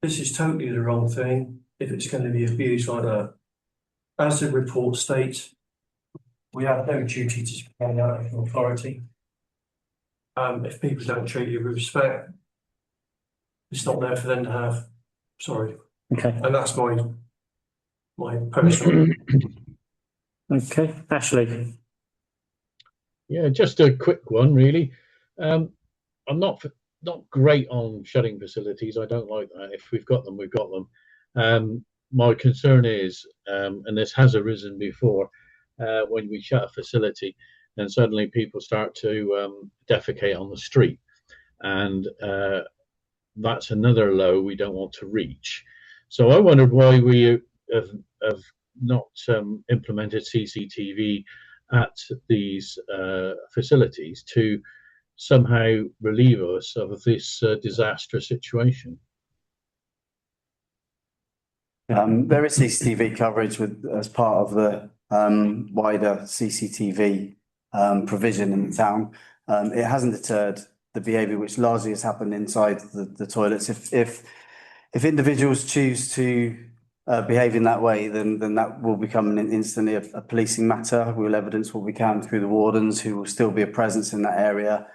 This is totally the wrong thing if it's going to be abused like that. As the report states, we have no duty to carry out authority. If people don't treat you with respect, it's not there for them to have. Sorry. Okay. And that's my personal. Okay, Ashley. Yeah, just a quick one, really. I'm not great on shutting facilities. I don't like that. If we've got them, we've got them. My concern is, and this has arisen before, when we shut a facility and suddenly people start to defecate on the street, and that's another low we don't want to reach. So I wondered why we have not implemented CCTV at these facilities to somehow relieve us of this disastrous situation? There is CCTV coverage as part of the wider CCTV provision in the town. It hasn't deterred the behaviour which largely has happened inside the toilets. If individuals choose to behave in that way, then that will become instantly a policing matter. We'll evidence what we can through the wardens, who will still be a presence in that area.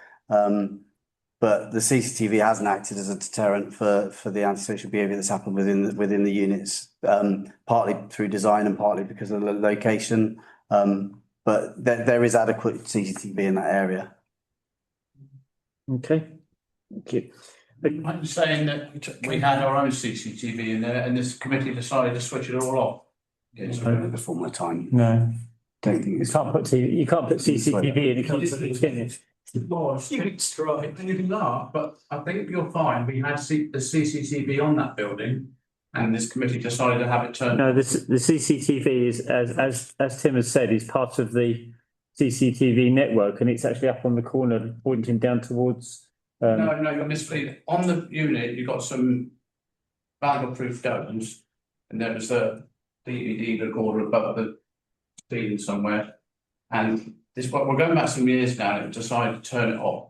But the CCTV hasn't acted as a deterrent for the antisocial behaviour that's happened within the units, partly through design and partly because of the location. But there is adequate CCTV in that area. Okay, thank you. I'm saying that we had our own CCTV in there and this committee decided to switch it all off. Before my time. No, Don't think you it's. can't put CCTV in a council, can you? You can try, you can laugh, but I think you'll find we had the CCTV on that building and this committee decided to have it turned. No, the CCTV is, as Tim has said, is part of the CCTV network, and it's actually up on the corner pointing down towards. No, you're misleading. On the unit, you've got some vandal-proof domes, and there was a DVD recorder above the ceiling somewhere. And we're going back some years now, and it decided to turn it off.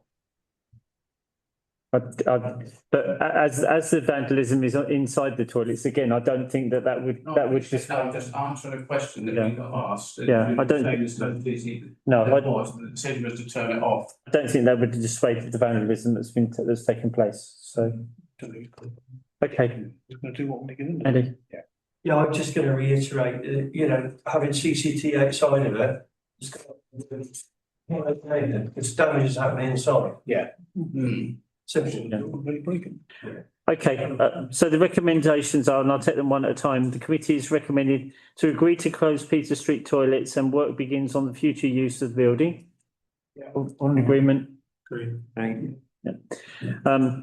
But as the vandalism is inside the toilets, again, I don't think that would just. I'm just answering a question that we got asked. Yeah, I don't. No, the decision was to turn it off. I don't think that would dissuade the vandalism that's taken place. So. Okay. We're going to do what we can. Andy. Yeah, I'm just going to reiterate, having CCTV outside of it, it's got okay then, because damage is happening inside. Yeah. Simple. Okay, so the recommendations are, and I'll take them one at a time. The committee is recommended to agree to close Peter Street toilets and work begins on the future use of the building. Yeah. On agreement. Agree. Yeah.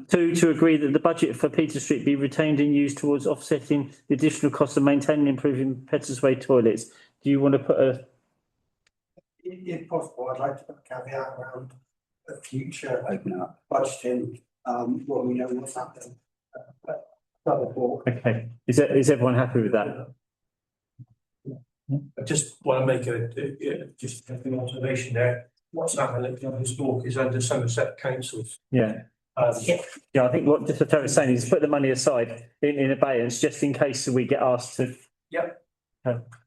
Two, to agree that the budget for Peter Street be retained and used towards offsetting the additional cost of maintaining and improving Petters Way toilets. Do you want to put a? If possible, I'd like to put a caveat around a future opening up budgeting, when we know what's happening. Okay, is everyone happy with that? I just want to make just an observation there. What's happening at Governor's Walk is under Somerset Council's. Yeah. Yeah, I think what Mr. Terry is saying is put the money aside in abeyance just in case we get asked to. Yep.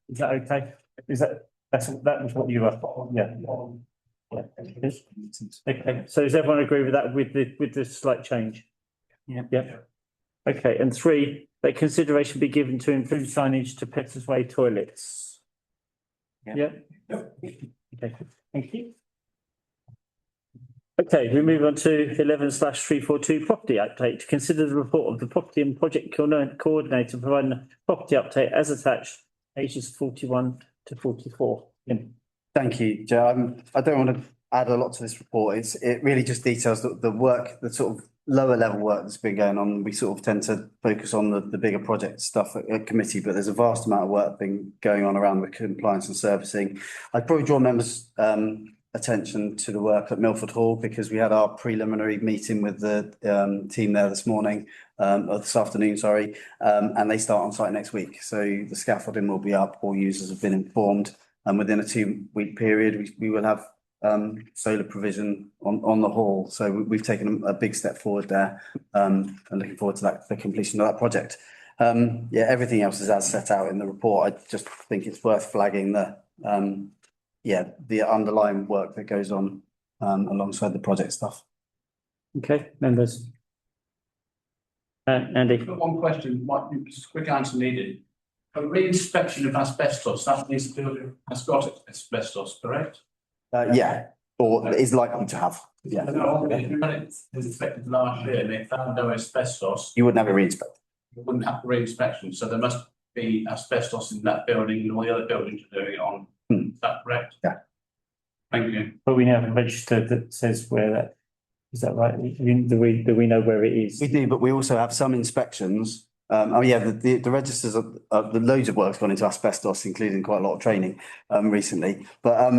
Is that okay? That was what you were. Yeah. Okay, so does everyone agree with that with the slight change? Yeah. Yeah. Okay, and three, that consideration be given to improve signage to Petters Way toilets. Yeah. Okay, thank you. Okay, we move on to 11/342 property update. To consider the report of the property and project coordinator providing a property update as attached, pages 41 to 44. Thank you, Joe. I don't want to add a lot to this report. It really just details the work, the sort of lower level work that's been going on. We sort of tend to focus on the bigger project stuff at committee, but there's a vast amount of work been going on around the compliance and servicing. I'd probably draw members' attention to the work at Milford Hall because we had our preliminary meeting with the team there this morning, or this afternoon, sorry, and they start on site next week. So the scaffolding will be up, all users have been informed, and within a 2-week period, we will have solar provision on the hall. So we've taken a big step forward there, and looking forward to the completion of that project. Yeah, everything else is as set out in the report. I just think it's worth flagging the underlying work that goes on alongside the project stuff. Okay, members. Andy. I've got one question, just a quick answer needed. A re-inspection of asbestos, that means the building has got asbestos, correct? Yeah, or is likely to have. Yeah. No, if you had it inspected last year and they found no asbestos, You wouldn't have a re-inspect. you wouldn't have a re-inspection, so there must be asbestos in that building and all the other buildings are doing it on. Is that correct? Yeah. Thank you. But we now have a register that says where that, is that right? Do we know where it is? We do, but we also have some inspections The registers of the loads of work's gone into asbestos, including quite a lot of training recently. But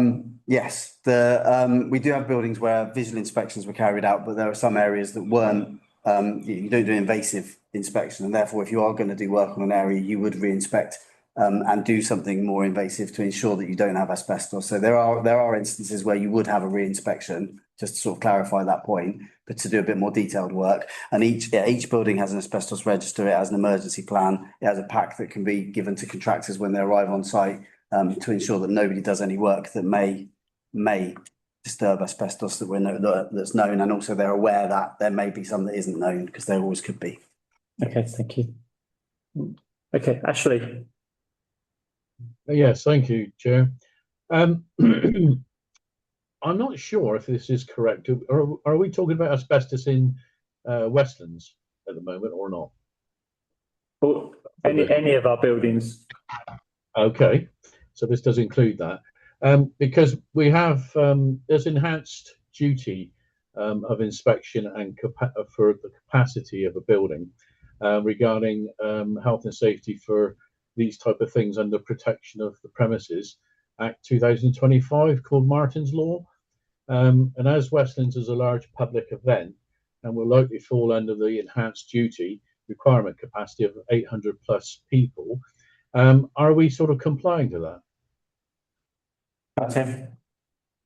yes, we do have buildings where visual inspections were carried out, but there are some areas that weren't. You don't do invasive inspection, and therefore, if you are going to do work on an area, you would re-inspect and do something more invasive to ensure that you don't have asbestos. So there are instances where you would have a re-inspection, just to sort of clarify that point, but to do a bit more detailed work. And each building has an asbestos register, it has an emergency plan, it has a pack that can be given to contractors when they arrive on site to ensure that nobody does any work that may disturb asbestos that's known, and also they're aware that there may be some that isn't known, because there always could be. Okay, thank you. Okay, Ashley. Yes, thank you, Chair. I'm not sure if this is correct. Are we talking about asbestos in Westlands at the moment or not? Or any of our buildings? Okay, so this does include that. Because we have there's enhanced duty of inspection and for the capacity of a building regarding health and safety for these type of things under Protection of the Premises Act 2025, called Martin's Law. And as Westlands is a large public event and will likely fall under the enhanced duty requirement capacity of 800 plus people, are we sort of complying to that?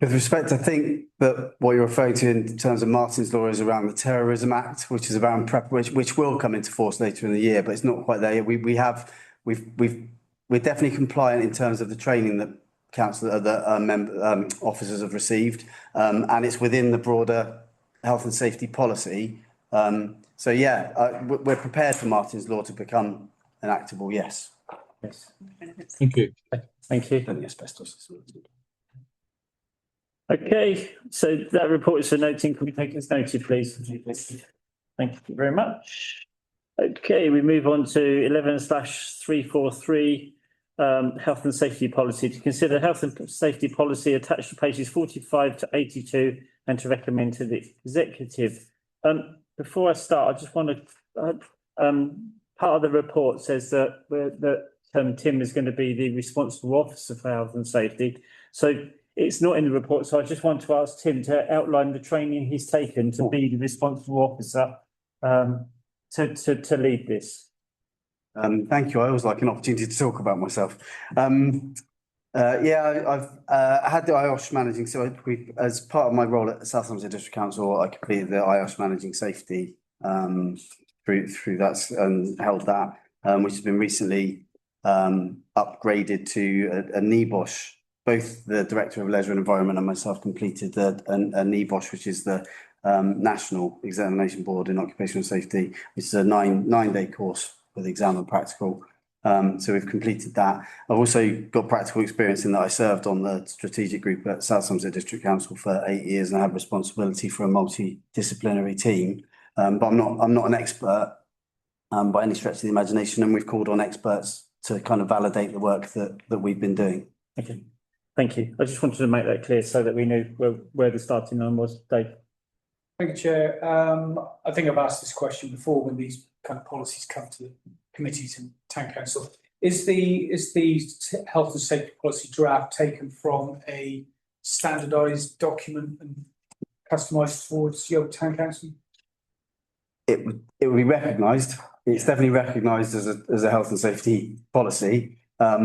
With respect, I think that what you're referring to in terms of Martin's Law is around the Terrorism Act, which is around which will come into force later in the year, but it's not quite there yet. We're definitely compliant in terms of the training that officers have received, and it's within the broader health and safety policy. So yeah, we're prepared for Martin's Law to become enactable. Yes. Yes. Thank you. Thank you. And the asbestos. Okay, so that report is for noting. Can we take as noted, please? Thank you very much. Okay, we move on to 11/343, health and safety policy. To consider health and safety policy attached to pages 45 to 82 and to recommend to the executive. Before I start, I just want to, part of the report says that Tim is going to be the responsible officer for health and safety. So it's not in the report. So I just want to ask Tim to outline the training he's taken to be the responsible officer to lead this. Thank you. I always like an opportunity to talk about myself. I've had the IOSH managing. So as part of my role at South Somerset District Council, I completed the IOSH managing safety through that and held that, which has been recently upgraded to a NEBOSH. Both the Director of Leisure and Environment and myself completed a NEBOSH, which is the National Examination Board in Occupational Safety, which is a nine-day course with exam and practical. So we've completed that. I've also got practical experience in that I served on the strategic group at South Somerset District Council for 8 years, and I have responsibility for a multidisciplinary team. But I'm not an expert by any stretch of the imagination, and we've called on experts to kind of validate the work that we've been doing. Okay, thank you. I just wanted to make that clear so that we knew where the starting line was. Dave. Thank you, Chair. I think I've asked this question before when these kind of policies come to the committees and town council. Is the health and safety policy draft taken from a standardised document and customised towards your town council? It would be recognised. It's definitely recognised as a health and safety policy, but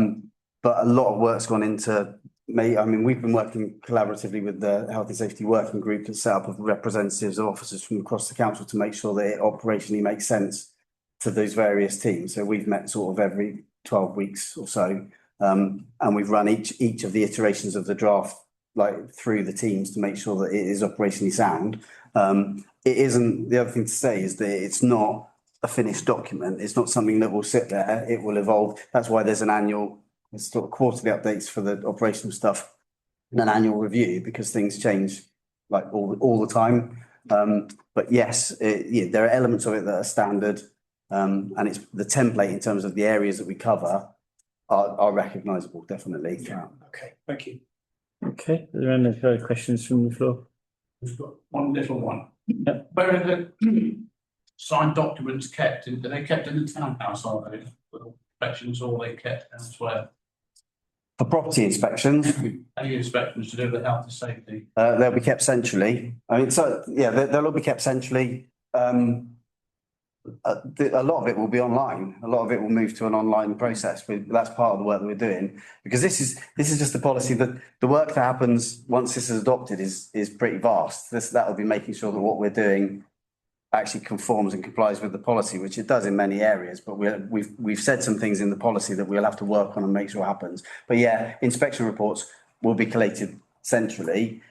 a lot of work's gone into. I mean, we've been working collaboratively with the Health and Safety Working Group to set up of representatives of officers from across the council to make sure that it operationally makes sense to those various teams. So we've met sort of every 12 weeks or so, and we've run each of the iterations of the draft like through the teams to make sure that it is operationally sound. It isn't. The other thing to say is that it's not a finished document. It's not something that will sit there. It will evolve. That's why there's an annual. There's sort of quarterly updates for the operational stuff and an annual review, because things change like all the time. But yes, there are elements of it that are standard, and it's the template in terms of the areas that we cover are recognisable, definitely. Yeah. Okay, thank you. Okay, are there any further questions from the floor? We've got one little one. Yep. Where are the signed documents kept in, are they kept in the townhouse, are they? Little inspections, or are they kept elsewhere? For property inspections, Any inspections to do with health and safety? they'll be kept centrally. I mean, so, yeah, they'll all be kept centrally. A lot of it will be online. A lot of it will move to an online process. That's part of the work that we're doing, because this is just the policy that the work that happens once this is adopted is pretty vast. That will be making sure that what we're doing actually conforms and complies with the policy, which it does in many areas. But we've said some things in the policy that we'll have to work on and make sure happens. But yeah, inspection reports will be collated centrally.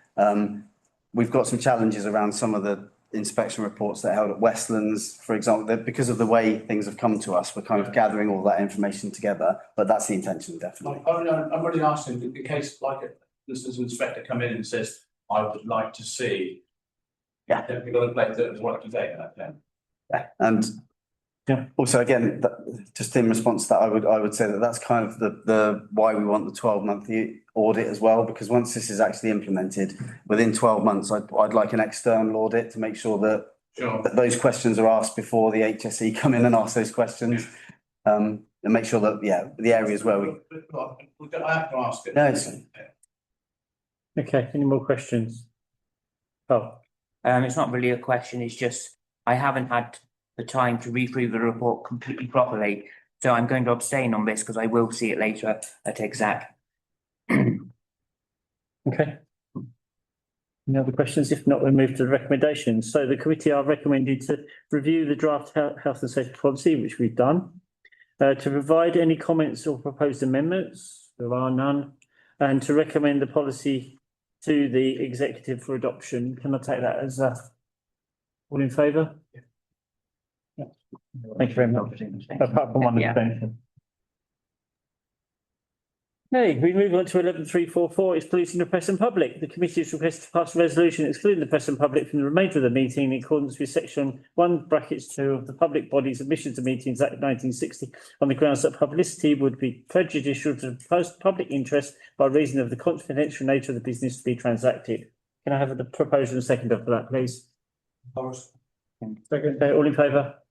We've got some challenges around some of the inspection reports that are held at Westlands, for example, that because of the way things have come to us, we're kind of gathering all that information together, but that's the intention, definitely. I'm really asking, in case like this is an inspector come in and says, I would like to see. Yeah. Then we've got to play to what to take that then. Yeah, and also again, just in response to that, I would say that that's kind of the why we want the 12-month audit as well, because once this is actually implemented, within 12 months, I'd like an external audit to make sure that that those questions are asked before the HSE come in and ask those questions. And make sure that, the areas where we. I have to ask it. No, it's fine. Okay, any more questions? Oh, It's not really a question, it's just, I haven't had the time to read through the report completely properly. So I'm going to abstain on this because I will see it later at exec. okay. Any other questions? If not, we'll move to the recommendations. So the committee are recommended to review the draft health and safety policy, which we've done. To provide any comments or proposed amendments, there are none, and to recommend the policy to the executive for adoption. Can I take that as all in favour? Yeah. Thank you very much. Apart from one abstention. Okay, we move on to 11.344. It's policing the press and public. The committee is requested to pass a resolution excluding the press and public from the remainder of the meeting in accordance with section 1(2) of the Public Bodies Admission to Meetings Act 1960 on the grounds that publicity would be prejudicial to the public interest by reason of the confidential nature of the business to be transacted. Can I have the proposal and second for that, please? Boris. Second, all in favour?